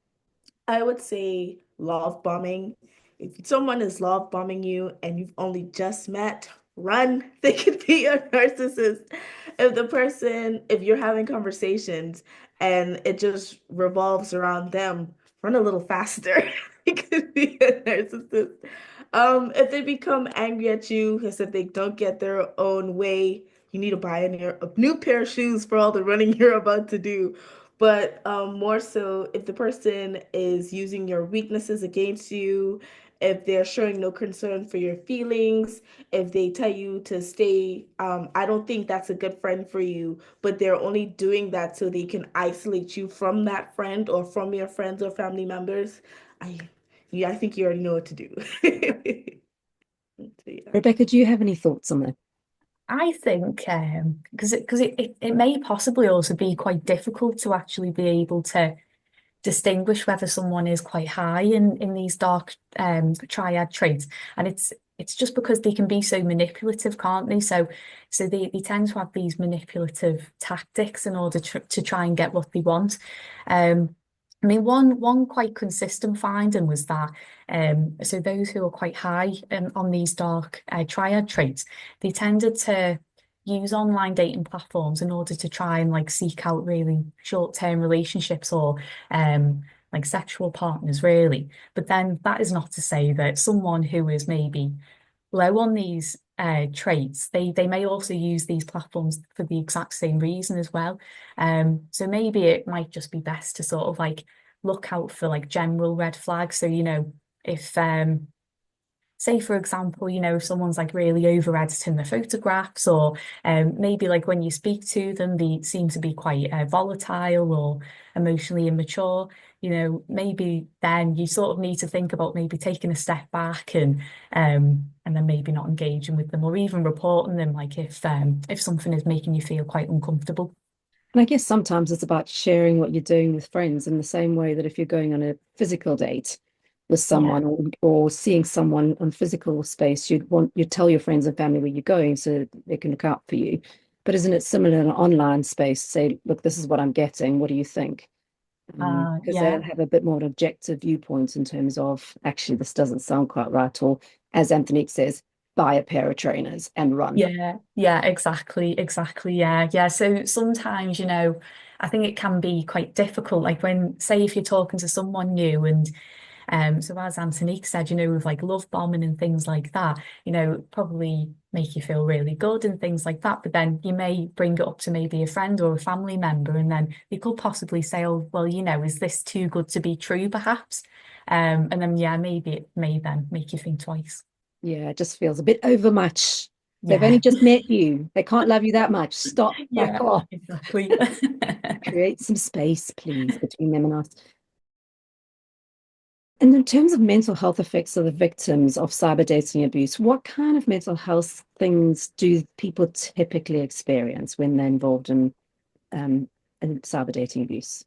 Speaker 3: I would say love bombing. If someone is love bombing you and you've only just met, run. They could be a narcissist. If you're having conversations and it just revolves around them, run a little faster. It could be a narcissist. If they become angry at you because if they don't get their own way, you need to buy a new pair of shoes for all the running you're about to do. But more so, if the person is using your weaknesses against you, if they're showing no concern for your feelings, if they tell you to stay, I don't think that's a good friend for you, but they're only doing that so they can isolate you from that friend or from your friends or family members. I, yeah, I think you already know what to do. So, yeah.
Speaker 1: Rebecca, do you have any thoughts on that?
Speaker 4: I think because it may possibly also be quite difficult to actually be able to distinguish whether someone is quite high in these dark triad traits, and it's just because they can be so manipulative, can't they? So they tend to have these manipulative tactics in order to try and get what they want. I mean, one quite consistent finding was that so those who are quite high on these dark triad traits, they tended to use online dating platforms in order to try and like seek out really short-term relationships or like sexual partners, really. But then that is not to say that someone who is maybe low on these traits, they may also use these platforms for the exact same reason as well. So maybe it might just be best to sort of like look out for like general red flags. So, if say, for example, if someone's like really over editing the photographs, or maybe like when you speak to them, they seem to be quite volatile or emotionally immature, maybe then you sort of need to think about maybe taking a step back and then maybe not engaging with them, or even reporting them, like if something is making you feel quite uncomfortable.
Speaker 1: And I guess sometimes it's about sharing what you're doing with friends in the same way that if you're going on a physical date with someone, or seeing someone on physical space, you'd tell your friends and family where you're going so they can look out for you. But isn't it similar in an online space? Say, look, this is what I'm getting. What do you think? Because they'll have a bit more of an objective viewpoint in terms of, actually, this doesn't sound quite right. Or, as Anthonique says, buy a pair of trainers and run.
Speaker 4: Yeah, exactly. Yeah. So sometimes, I think it can be quite difficult. Like when, say, if you're talking to someone new, and so as Anthonique said, with like love bombing and things like that, probably make you feel really good and things like that. But then you may bring it up to maybe a friend or a family member, and then they could possibly say, oh, well, is this too good to be true, perhaps? And then, maybe it may then make you think twice.
Speaker 1: Yeah, it just feels a bit overmuch. They've
Speaker 4: Yeah.
Speaker 1: only just met you. They can't love you that much. Stop, back off.
Speaker 4: Exactly.
Speaker 1: Create some space, please, between them and us. And in terms of mental health effects of the victims of cyber dating abuse, what kind of mental health things do people typically experience when they're involved in cyber dating abuse?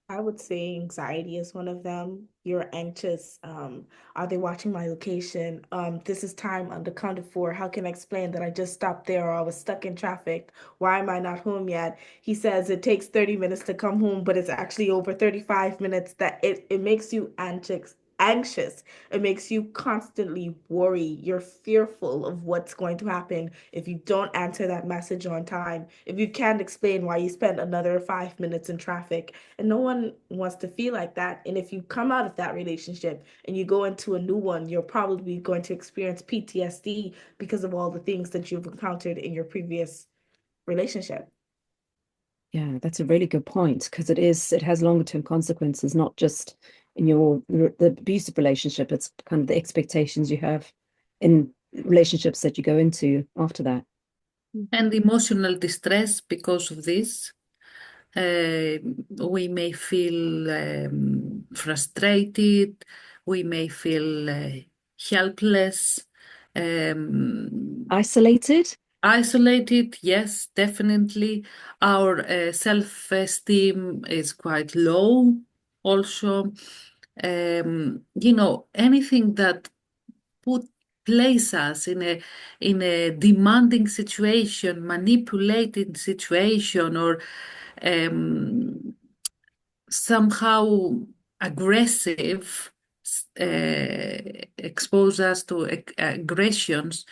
Speaker 3: I would say anxiety is one of them. You're anxious. Are they watching my location? This is time on the count of four. How can I explain that I just stopped there, or I was stuck in traffic? Why am I not home yet? He says it takes 30 minutes to come home, but it's actually over 35 minutes. That it makes you anxious. It makes you constantly worry. You're fearful of what's going to happen if you don't answer that message on time, if you can't explain why you spent another 5 minutes in traffic. And no one wants to feel like that. And if you come out of that relationship and you go into a new one, you're probably going to experience PTSD because of all the things that you've encountered in your previous relationship.
Speaker 1: Yeah, that's a really good point, because it has longer term consequences, not just in the abusive relationship. It's kind of the expectations you have in relationships that you go into after that.
Speaker 2: And emotional distress because of this. We may feel frustrated, we may feel helpless,
Speaker 1: Isolated?
Speaker 2: isolated, yes, definitely. Our self-esteem is quite low also. Anything that would place us in a demanding situation, manipulating situation, or somehow aggressive, expose us to aggressions,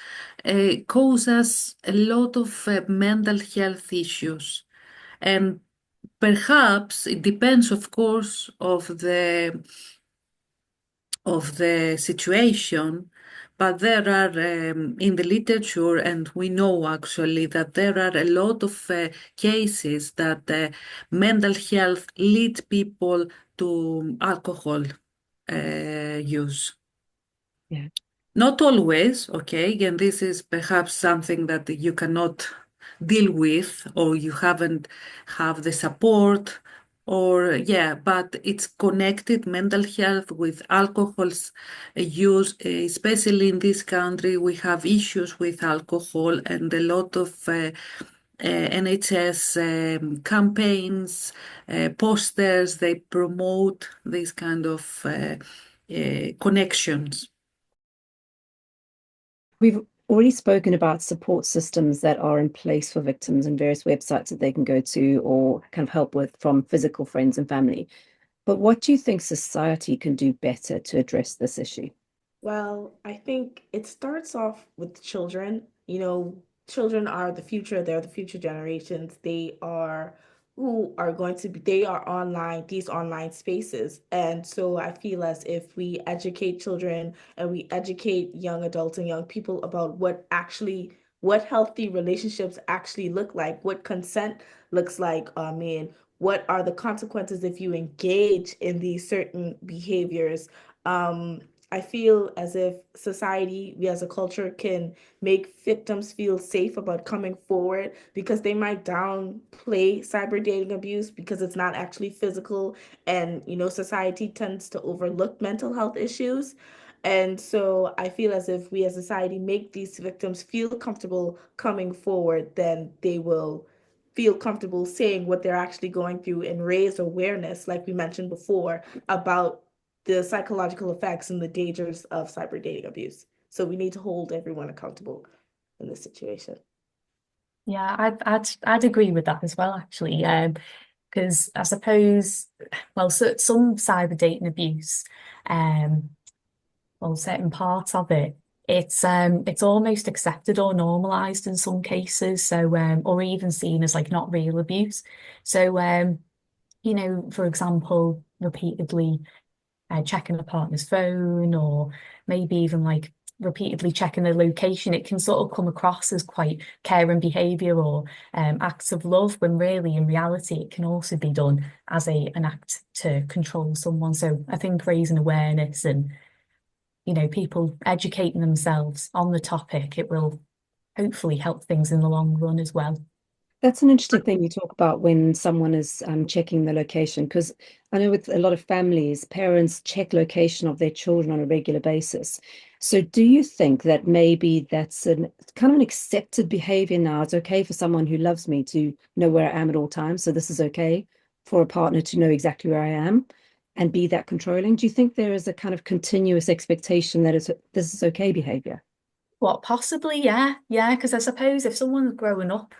Speaker 2: cause us a lot of mental health issues. And perhaps it depends, of course, of the situation, but there are in the literature, and we know actually that there are a lot of cases that mental health lead people to alcohol use.
Speaker 1: Yeah.
Speaker 2: Not always, okay, and this is perhaps something that you cannot deal with, or you haven't have the support, or but it's connected, mental health with alcohol's use, especially in this country. We have issues with alcohol, and a lot of NHS campaigns, posters, they promote these kind of connections.
Speaker 1: We've already spoken about support systems that are in place for victims and various websites that they can go to or kind of help with from physical friends and family. But what do you think society can do better to address this issue?
Speaker 3: Well, I think it starts off with children. Children are the future, they're the future generations. They are who are going to be, they are online, these online spaces. And so I feel as if we educate children and we educate young adults and young people about what healthy relationships actually look like, what consent looks like, what are the consequences if you engage in these certain behaviors. I feel as if society, we as a culture, can make victims feel safe about coming forward because they might downplay cyber dating abuse because it's not actually physical. And, society tends to overlook mental health issues. And so I feel as if we as society make these victims feel comfortable coming forward, then they will feel comfortable saying what they're actually going through and raise awareness, like we mentioned before, about the psychological effects and the dangers of cyber dating abuse. So we need to hold everyone accountable in this situation.
Speaker 4: Yeah, I'd agree with that as well, actually. Because I suppose, well, so, some cyber dating abuse, well, certain parts of it, it's almost accepted or normalized in some cases. So, or even seen as like not real abuse. So, for example, repeatedly checking a partner's phone, or maybe even like repeatedly checking their location, it can sort of come across as quite caring behaviour or acts of love, when really in reality it can also be done as an act to control someone. So I think raising awareness and people educating themselves on the topic, it will hopefully help things in the long run as well.
Speaker 1: That's an interesting thing you talk about when someone is checking the location, because I know with a lot of families, parents check location of their children on a regular basis. So do you think that maybe that's kind of an accepted behavior now? It's okay for someone who loves me to know where I am at all times. So this is okay for a partner to know exactly where I am and be that controlling. Do you think there is a kind of continuous expectation that this is okay behavior?
Speaker 4: What, possibly, yeah, because I suppose if someone's growing up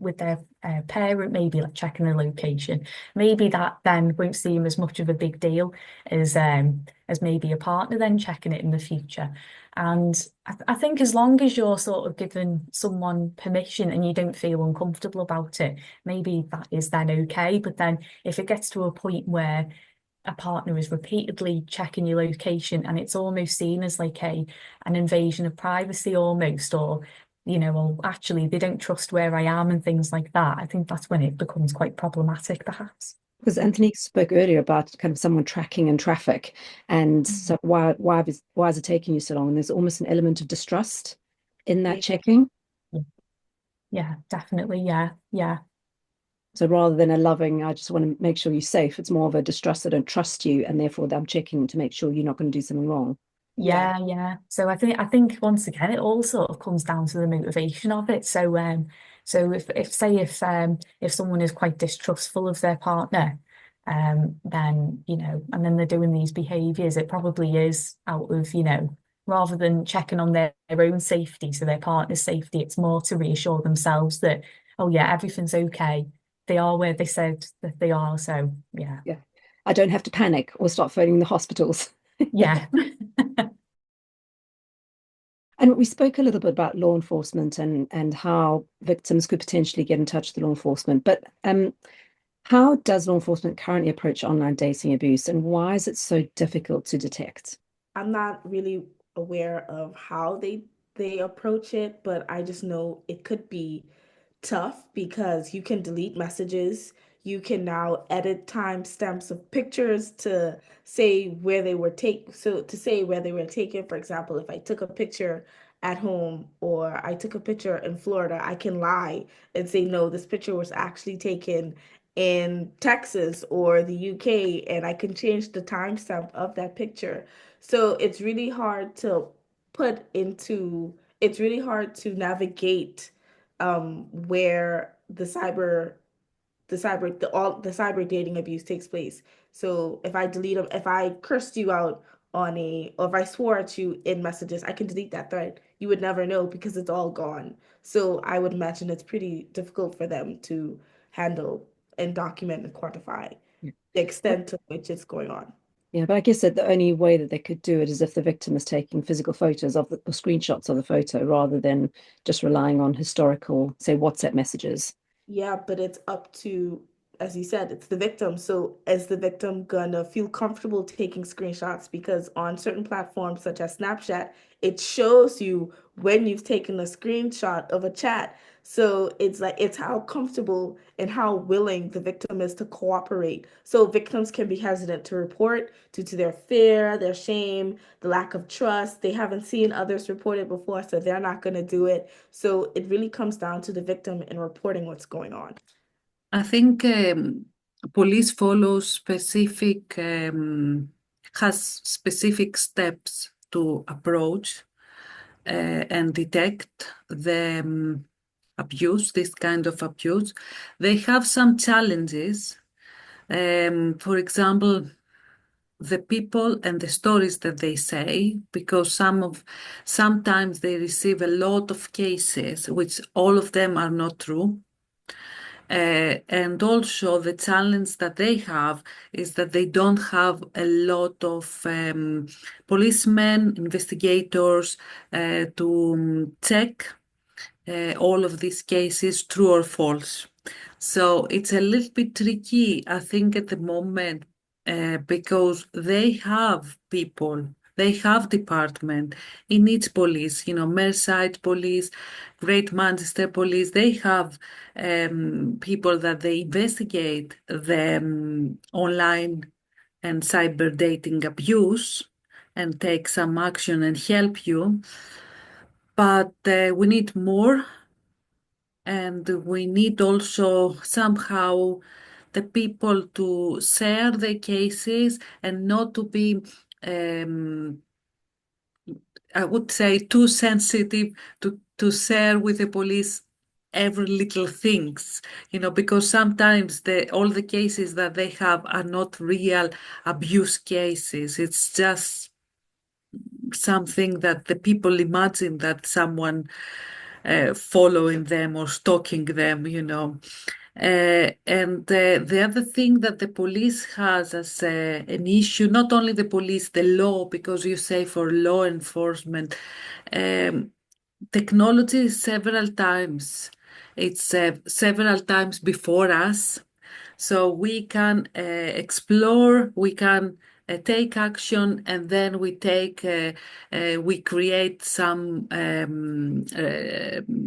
Speaker 4: with their parent maybe like checking their location, maybe that then won't seem as much of a big deal as maybe a partner then checking it in the future. And I think as long as you're sort of giving someone permission and you don't feel uncomfortable about it, maybe that is then okay. But then if it gets to a point where a partner is repeatedly checking your location and it's almost seen as like an invasion of privacy almost, or well, actually they don't trust where I am and things like that, I think that's when it becomes quite problematic, perhaps.
Speaker 1: Because Anthony spoke earlier about kind of someone tracking in traffic, and so why is it taking you so long? And there's almost an element of distrust in that checking.
Speaker 4: Yeah, definitely. Yeah.
Speaker 1: So rather than a loving, I just want to make sure you're safe, it's more of a distrust. I don't trust you, and therefore I'm checking to make sure you're not going to do something wrong.
Speaker 4: Yeah. So I think once again it all sort of comes down to the motivation of it. So if someone is quite distrustful of their partner, then and then they're doing these behaviours, it probably is out of rather than checking on their own safety, so their partner's safety, it's more to reassure themselves that, oh yeah, everything's okay. They are where they said that they are. So yeah.
Speaker 1: Yeah. I don't have to panic or start phoning the hospitals.
Speaker 4: Yeah.
Speaker 1: And we spoke a little bit about law enforcement and how victims could potentially get in touch with law enforcement. But how does law enforcement currently approach online dating abuse, and why is it so difficult to detect?
Speaker 3: I'm not really aware of how they approach it, but I just know it could be tough because you can delete messages. You can now edit timestamps of pictures to say where they were taken. So to say where they were taken, for example, if I took a picture at home or I took a picture in Florida, I can lie and say, no, this picture was actually taken in Texas or the UK, and I can change the timestamp of that picture. So it's really hard to navigate where the cyber dating abuse takes place. So if I delete them, if I cursed you out or if I swore at you in messages, I can delete that thread. You would never know because it's all gone. So I would imagine it's pretty difficult for them to handle and document and quantify
Speaker 1: Yeah.
Speaker 3: the extent to which it's going on.
Speaker 1: Yeah, but I guess that the only way that they could do it is if the victim is taking physical photos of or screenshots of the photo, rather than just relying on historical, say, WhatsApp messages.
Speaker 3: Yeah, but it's up to as you said, it's the victim. So is the victim gonna feel comfortable taking screenshots? Because on certain platforms such as Snapchat, it shows you when you've taken a screenshot of a chat. So it's like it's how comfortable and how willing the victim is to cooperate. So victims can be hesitant to report due to their fear, their shame, the lack of trust. They haven't seen others report it before, so they're not going to do it. So it really comes down to the victim in reporting what's going on.
Speaker 2: I think police follows has specific steps to approach and detect the abuse, this kind of abuse. They have some challenges. For example, the people and the stories that they say, because sometimes they receive a lot of cases, which all of them are not true. And also the challenge that they have is that they don't have a lot of policemen, investigators to check all of these cases true or false. So it's a little bit tricky, I think, at the moment, because they have people, they have department in each police, Merseyside Police, Great Manchester Police, they have people that they investigate the online and cyber dating abuse and take some action and help you. But we need more. And we need also somehow the people to share their cases and not to be, I would say, too sensitive to share with the police every little things, because sometimes all the cases that they have are not real abuse cases. It's just something that the people imagine that someone following them or stalking them, And the other thing that the police has as an issue, not only the police, the law, because you say for law enforcement, technology is several times. It's several times before us. So we can explore, we can take action, and then we create some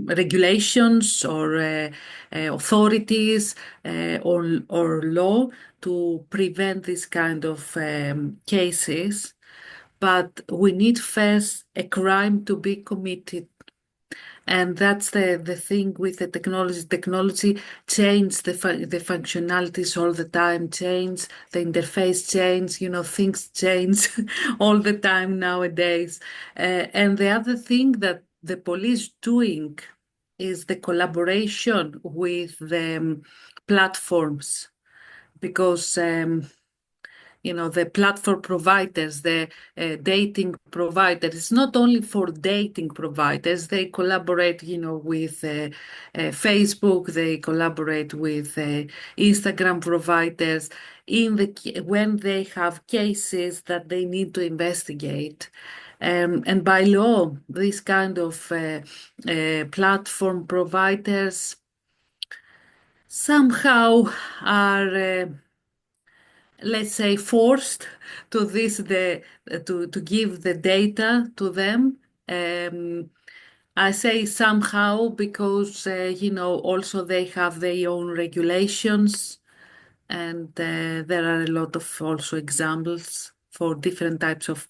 Speaker 2: regulations or authorities or law to prevent this kind of cases. But we need first a crime to be committed. And that's the thing with the technology. Technology changes the functionalities all the time, change the interface, change, things change all the time nowadays. And the other thing that the police doing is the collaboration with the platforms, because the platform providers, the dating providers, it's not only for dating providers, they collaborate, with Facebook, they collaborate with Instagram providers when they have cases that they need to investigate. And by law, these kind of platform providers somehow are let's say forced to to give the data to them. I say somehow because also they have their own regulations, and there are a lot of also examples for different types of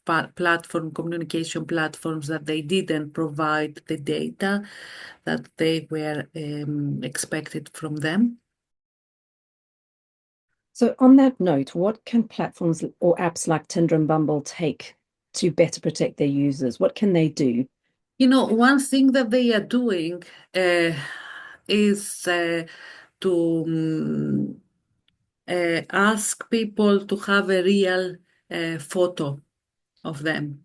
Speaker 2: communication platforms that they didn't provide the data that they were expected from them.
Speaker 1: So on that note, what can platforms or apps like Tinder and Bumble take to better protect their users? What can they do?
Speaker 2: One thing that they are doing is to ask people to have a real photo of them.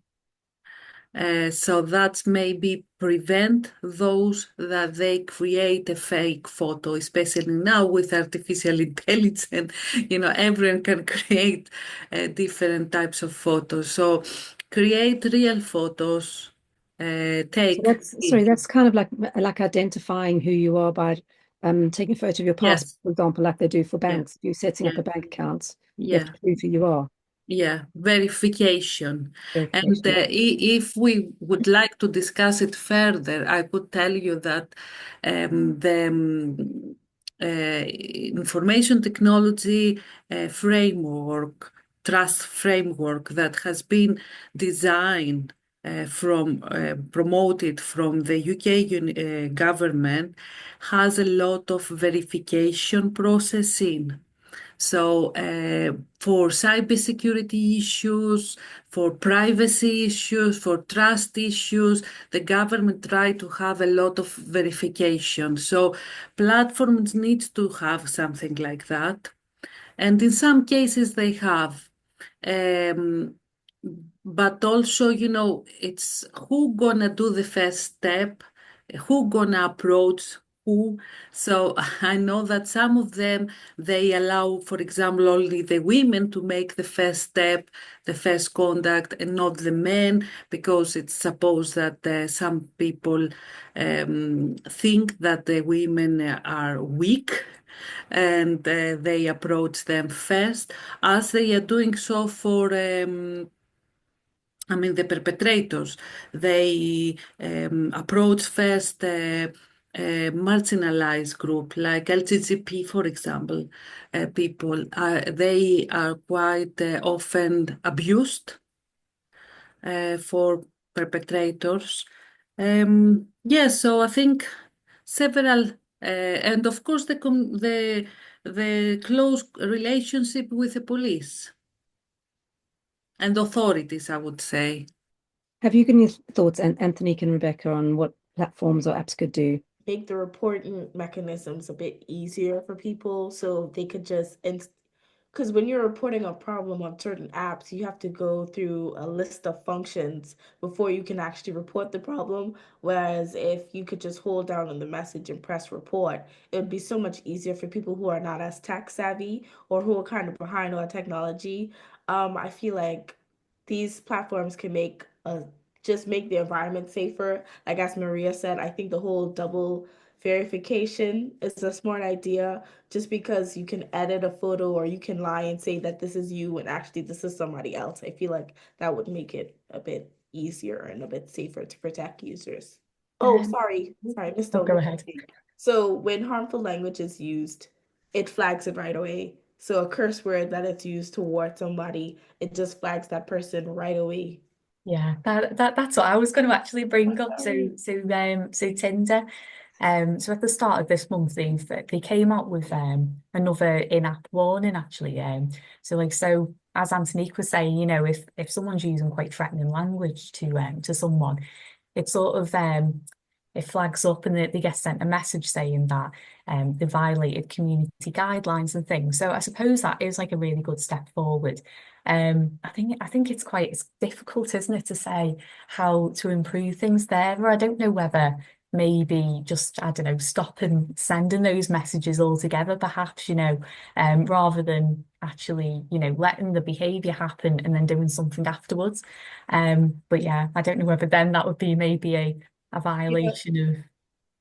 Speaker 2: So that maybe prevent those that they create a fake photo, especially now with artificial intelligence. Everyone can create different types of photos. So create real photos.
Speaker 1: So that's kind of like identifying who you are by taking a photo of your
Speaker 2: Yes.
Speaker 1: passport, for example, like they do for
Speaker 2: Yeah.
Speaker 1: banks. If you're setting up
Speaker 2: Yeah.
Speaker 1: a bank account, you
Speaker 2: Yeah.
Speaker 1: have to prove who you are.
Speaker 2: Yeah, verification. And
Speaker 1: Verification.
Speaker 2: if we would like to discuss it further, I could tell you that the information technology framework, trust framework that has been designed promoted from the UK government has a lot of verification processing. So for cybersecurity issues, for privacy issues, for trust issues, the government try to have a lot of verification. So platforms need to have something like that. And in some cases they have. Um, but also, it's who gonna do the first step, who gonna approach who. So I know that some of them, they allow, for example, only the women to make the first step, the first contact, and not the men, because it's supposed that some people think that the women are weak and they approach them first, as they are doing so for the perpetrators. They approach first a marginalized group like LGBT, for example. People, they are quite often abused for perpetrators. So I think several, and of course the close relationship with the police and authorities, I would say.
Speaker 1: Have you got any thoughts, Anthony and Rebecca, on what platforms or apps could do?
Speaker 3: Make the reporting mechanisms a bit easier for people so they could just because when you're reporting a problem on certain apps, you have to go through a list of functions before you can actually report the problem. Whereas if you could just hold down on the message and press report, it would be so much easier for people who are not as tech savvy or who are kind of behind on technology. I feel like these platforms can just make the environment safer. Like as Maria said, I think the whole double verification is a smart idea, just because you can edit a photo or you can lie and say that this is you and actually this is somebody else. I feel like that would make it a bit easier and a bit safer to protect users. Oh, sorry, I missed
Speaker 4: Go ahead.
Speaker 3: So when harmful language is used, it flags it right away. So a curse word that is used toward somebody, it just flags that person right away.
Speaker 4: Yeah, that's what I was going to actually bring up. So Tinder. So at the start of this month, they came out with another in-app warning actually. So as Anthonique was saying, if someone's using quite threatening language to someone, it sort of it flags up and they get sent a message saying that they violated community guidelines and things. So I suppose that is like a really good step forward. I think it's difficult, isn't it, to say how to improve things there. Or I don't know whether maybe just, I don't know, stopping sending those messages altogether, perhaps, rather than actually, letting the behaviour happen and then doing something afterwards. But yeah, I don't know whether then that would be maybe a violation of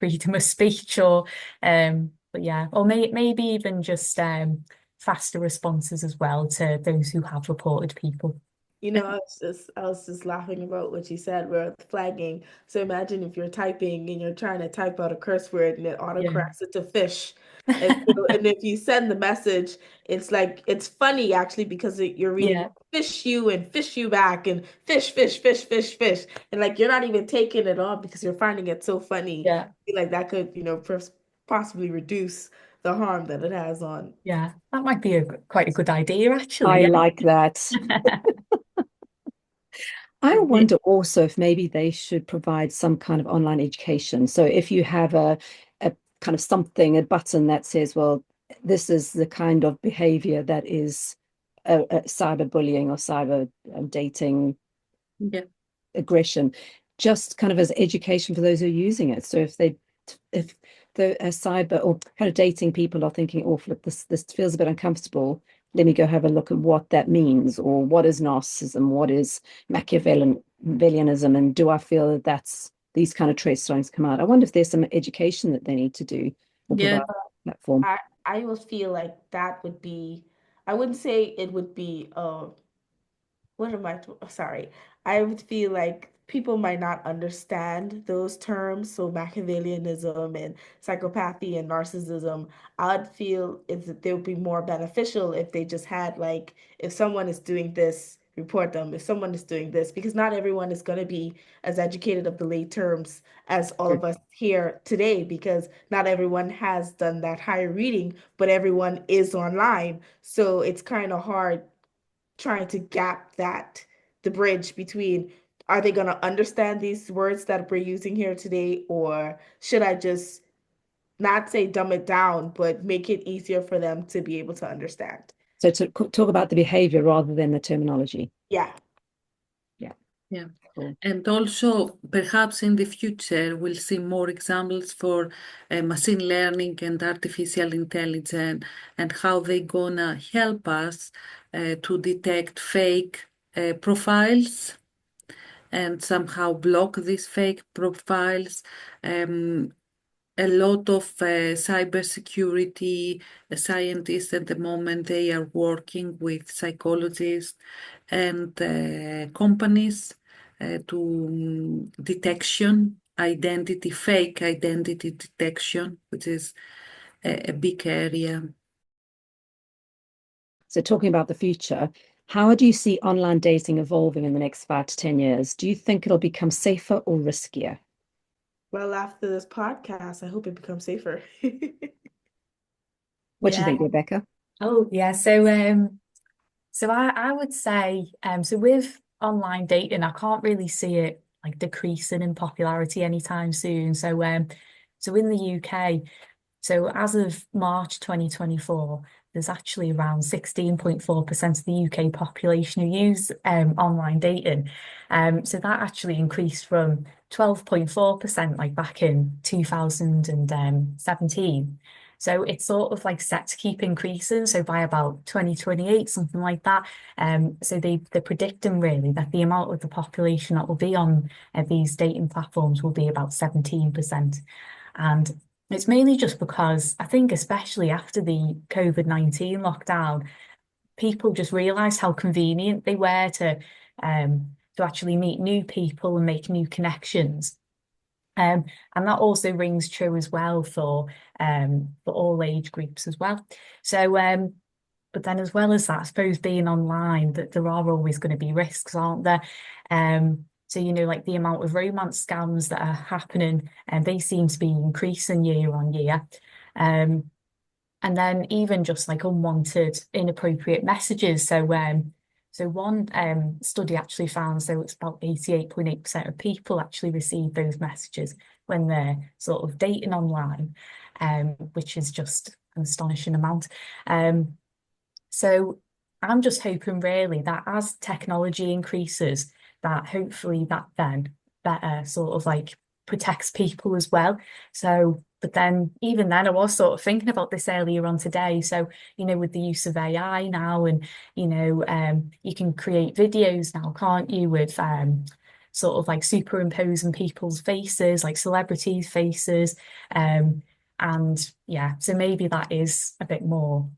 Speaker 4: freedom of speech or but yeah, or maybe even just faster responses as well to those who have reported people.
Speaker 3: I was just laughing about what you said with flagging. So imagine if you're typing and you're trying to type out a curse word and it autocorrects it to fish. And if you send the message, it's funny actually because you're reading fish you and fish you back and fish, fish, fish, fish, fish. And like you're not even taking it on because you're finding it so funny.
Speaker 4: Yeah.
Speaker 3: I feel like that could, possibly reduce the harm that it has on.
Speaker 4: Yeah, that might be quite a good idea actually.
Speaker 1: I like that. I wonder also if maybe they should provide some kind of online education. So if you have a kind of something, a button that says, well, this is the kind of behavior that is cyberbullying or cyber dating aggression, just kind of as education for those who are using it. So if the cyber or kind of dating people are thinking, oh, flip, this feels a bit uncomfortable, let me go have a look at what that means, or what is narcissism, what is Machiavellianism, and do I feel that these kind of traits starting to come out? I wonder if there's some education that they need to do or provide. platform.
Speaker 3: I would feel like that would be, I wouldn't say it would be what am I sorry. I would feel like people might not understand those terms. So Machiavellianism and psychopathy and narcissism, I'd feel they would be more beneficial if they just had like, if someone is doing this, report them. If someone is doing this, because not everyone is going to be as educated of the lay terms as all of us here today, because not everyone has done that higher reading, but everyone is online. So it's kind of hard trying to gap the bridge between, are they going to understand these words that we're using here today, or should I just not say dumb it down, but make it easier for them to be able to understand?
Speaker 1: So to talk about the behavior rather than the terminology.
Speaker 3: Yeah.
Speaker 2: Yeah.
Speaker 1: Cool.
Speaker 2: And also, perhaps in the future, we'll see more examples for machine learning and artificial intelligence and how they're gonna help us to detect fake profiles and somehow block these fake profiles. A lot of cybersecurity scientists at the moment, they are working with psychologists and companies to detection, fake identity detection, which is a big area.
Speaker 1: So talking about the future, how do you see online dating evolving in the next 5 to 10 years? Do you think it'll become safer or riskier?
Speaker 3: Well, after this podcast, I hope it becomes safer.
Speaker 1: What do you think, Rebecca?
Speaker 4: Oh, yeah. So I would say, so with online dating, I can't really see it like decreasing in popularity anytime soon. So in the UK, so as of March 2024, there's actually around 16.4% of the UK population who use online dating. So that actually increased from 12.4% like back in 2017. So it's sort of like set to keep increasing. So by about 2028, something like that. So they're predicting really that the amount of the population that will be on these dating platforms will be about 17%. And it's mainly just because I think, especially after the COVID-19 lockdown, people just realised how convenient they were to actually meet new people and make new connections. And that also rings true as well for all age groups as well. So but then as well as that, I suppose being online, that there are always going to be risks, aren't there? So, you know, like the amount of romance scams that are happening, and they seem to be increasing year on year. And then even just like unwanted, inappropriate messages. So one study actually found, so it's about 88.8% of people actually receive those messages when they're sort of dating online, which is just an astonishing amount. So I'm just hoping really that as technology increases, that hopefully that then better sort of like protects people as well. So, but then even then I was sort of thinking about this earlier on today. So, you know, with the use of AI now and, you know, you can create videos now, can't you, with sort of like superimposing people's faces, like celebrities' faces. And yeah, so maybe that is a bit more,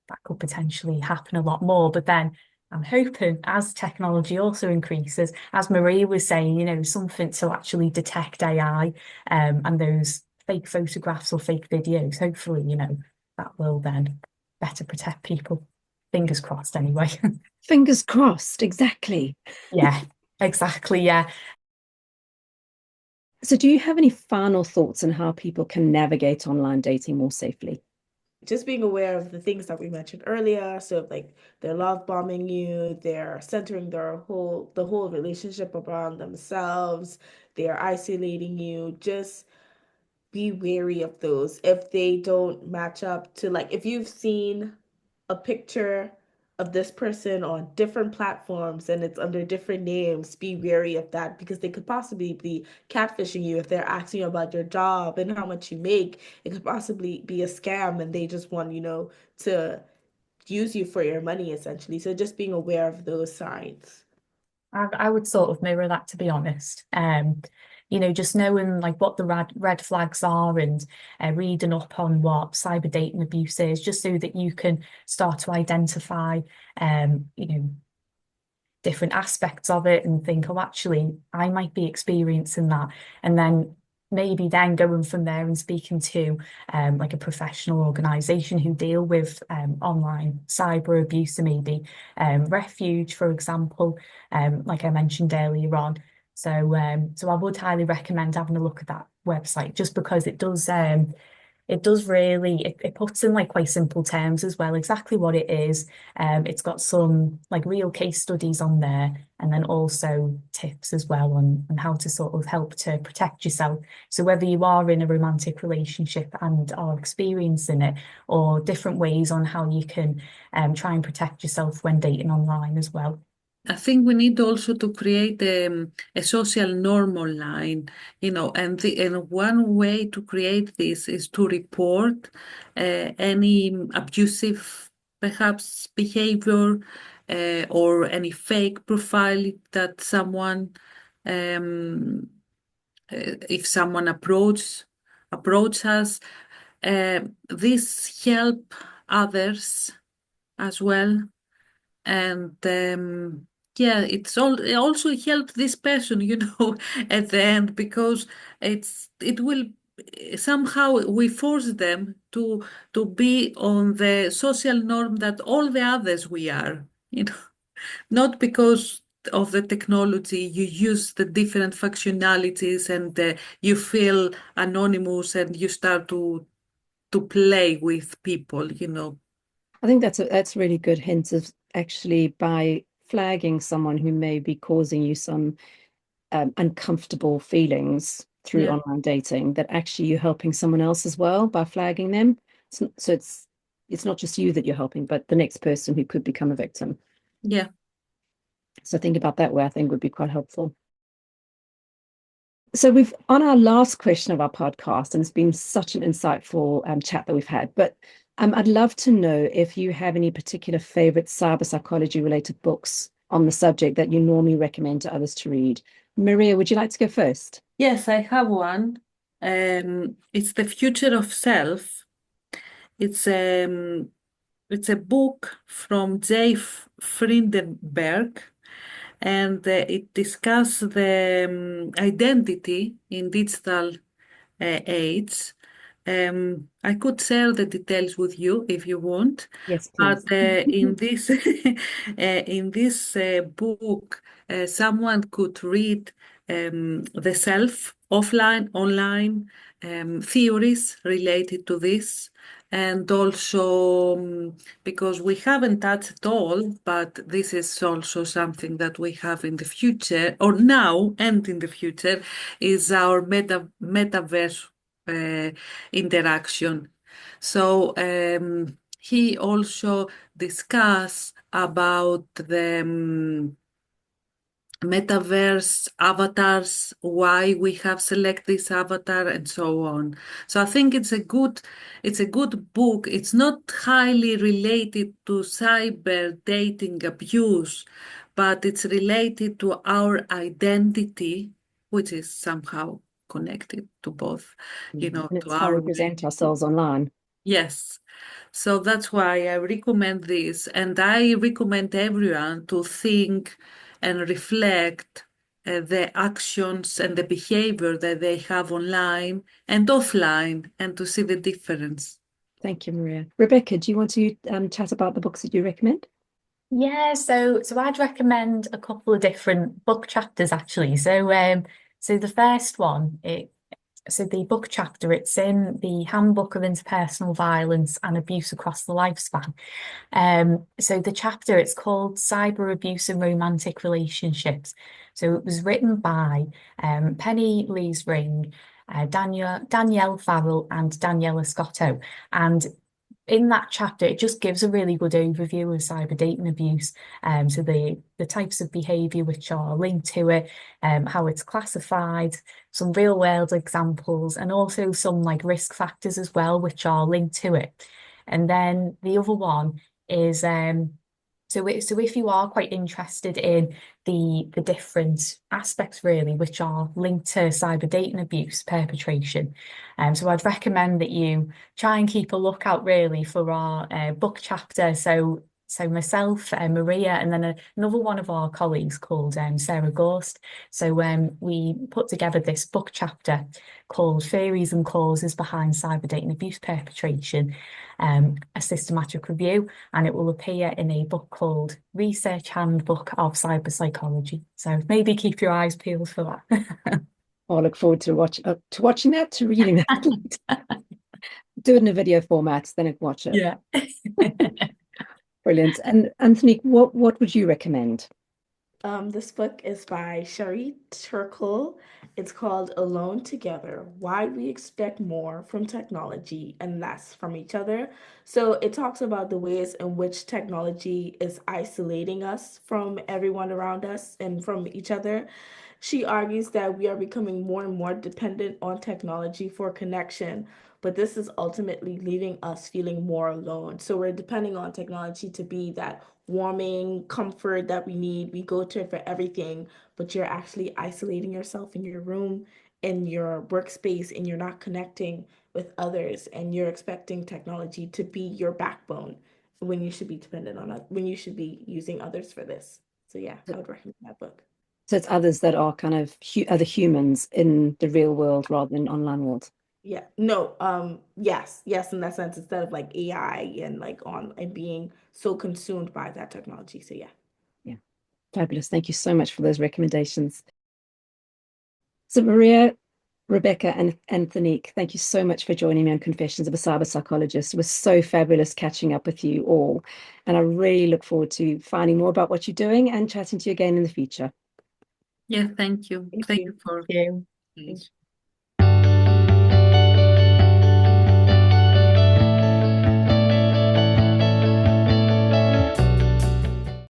Speaker 4: that could potentially happen a lot more. But then I'm hoping as technology also increases, as Maria was saying, you know, something to actually detect AI and those fake photographs or fake videos, hopefully, you know, that will then better protect people. Fingers crossed anyway.
Speaker 1: Fingers crossed, exactly.
Speaker 4: Yeah, exactly. Yeah.
Speaker 1: So do you have any final thoughts on how people can navigate online dating more safely?
Speaker 3: Just being aware of the things that we mentioned earlier. So like they're love bombing you, they're centering the whole relationship around themselves, they're isolating you. Just be wary of those if they don't match up to, like, if you've seen a picture of this person on different platforms and it's under different names, be wary of that, because they could possibly be catfishing you. If they're asking you about your job and how much you make, it could possibly be a scam and they just want, you know, to use you for your money essentially. So just being aware of those signs.
Speaker 4: I would sort of mirror that, to be honest. just knowing like what the red flags are and reading up on what cyber dating abuse is, just so that you can start to identify, different aspects of it and think, oh, actually, I might be experiencing that. And then maybe then going from there and speaking to like a professional organisation who deal with online cyber abuse, or maybe Refuge, for example, like I mentioned earlier on. So I would highly recommend having a look at that website, just because it does really, it puts in like quite simple terms as well, exactly what it is. It's got some like real case studies on there, and then also tips as well on how to sort of help to protect yourself. So whether you are in a romantic relationship and are experiencing it, or different ways on how you can try and protect yourself when dating online as well.
Speaker 2: I think we need also to create a social norm online, and one way to create this is to report any abusive, perhaps, behavior or any fake profile that someone, if someone approach us. This help others as well, and it also helped this person, at the end, because it will somehow we force them to be on the social norm that all the others we are, not because of the technology. You use the different functionalities and you feel anonymous and you start to play with people.
Speaker 1: I think that's a really good hint of actually by flagging someone who may be causing you some uncomfortable feelings through
Speaker 2: Yeah.
Speaker 1: online dating, that actually you're helping someone else as well by flagging them. So it's not just you that you're helping, but the next person who could become a victim.
Speaker 2: Yeah.
Speaker 1: So think about that way, I think would be quite helpful. So we've on our last question of our podcast, and it's been such an insightful chat that we've had, but I'd love to know if you have any particular favorite cyber psychology related books on the subject that you normally recommend to others to read. Maria, would you like to go first?
Speaker 2: Yes, I have one. It's The Future of Self. It's a book from Jay Friedenberg, and it discusses the identity in digital age. I could share the details with you if you want.
Speaker 1: Yes,
Speaker 2: But
Speaker 1: please.
Speaker 2: in this book, someone could read the self offline, online theories related to this, and also because we haven't touched it all, but this is also something that we have in the future, or now and in the future, is our metaverse interaction. So he also discussed about the metaverse avatars, why we have select this avatar, and so on. So I think it's a good book. It's not highly related to cyber dating abuse, but it's related to our identity, which is somehow connected to both,
Speaker 1: And
Speaker 2: to
Speaker 1: it's how
Speaker 2: our
Speaker 1: we present ourselves online.
Speaker 2: Yes. So that's why I recommend this, and I recommend everyone to think and reflect the actions and the behavior that they have online and offline, and to see the difference.
Speaker 1: Thank you, Maria. Rebecca, do you want to chat about the books that you recommend?
Speaker 4: Yeah, so I'd recommend a couple of different book chapters actually. So the first one, the book chapter, it's in the Handbook of Interpersonal Violence and Abuse Across the Lifespan. So the chapter, it's called Cyber Abuse in Romantic Relationships. So it was written by Penny Lees Ring, Danielle Farrell, and Daniela Scotto. And in that chapter, it just gives a really good overview of cyber dating abuse. So the types of behaviour which are linked to it, how it's classified, some real world examples, and also some like risk factors as well, which are linked to it. And then the other one is So if you are quite interested in the different aspects really, which are linked to cyber dating abuse perpetration, so I'd recommend that you try and keep a lookout really for our book chapter. So myself, Maria, and then another one of our colleagues called Sarah Gorst. So we put together this book chapter called Theories and Causes Behind Cyber Dating Abuse Perpetration, a systematic review, and it will appear in a book called Research Handbook of Cyberpsychology. So maybe keep your eyes peeled for that.
Speaker 1: I look forward to watching that, to reading that. Do it in a video format, then I'd watch it.
Speaker 4: Yeah.
Speaker 1: Brilliant. And Anthony, what would you recommend?
Speaker 3: This book is by Shari Turkle. It's called Alone Together: Why We Expect More from Technology and Less from Each Other. So it talks about the ways in which technology is isolating us from everyone around us and from each other. She argues that we are becoming more and more dependent on technology for connection, but this is ultimately leaving us feeling more alone. So we're depending on technology to be that warming comfort that we need. We go to it for everything, but you're actually isolating yourself in your room, in your workspace, and you're not connecting with others, and you're expecting technology to be your backbone when you should be dependent on it, when you should be using others for this. So yeah, I would recommend that book.
Speaker 1: So it's others that are kind of other humans in the real world rather than online world.
Speaker 3: Yeah, no, yes, in that sense, instead of like AI and like on and being so consumed by that technology. So yeah.
Speaker 1: Yeah, fabulous. Thank you so much for those recommendations. So Maria, Rebecca, and Anthonique, thank you so much for joining me on Confessions of a Cyber Psychologist. It was so fabulous catching up with you all, and I really look forward to finding more about what you're doing and chatting to you again in the future.
Speaker 2: Yeah, thank you. Thank you for
Speaker 4: Thank you.
Speaker 3: Thank you.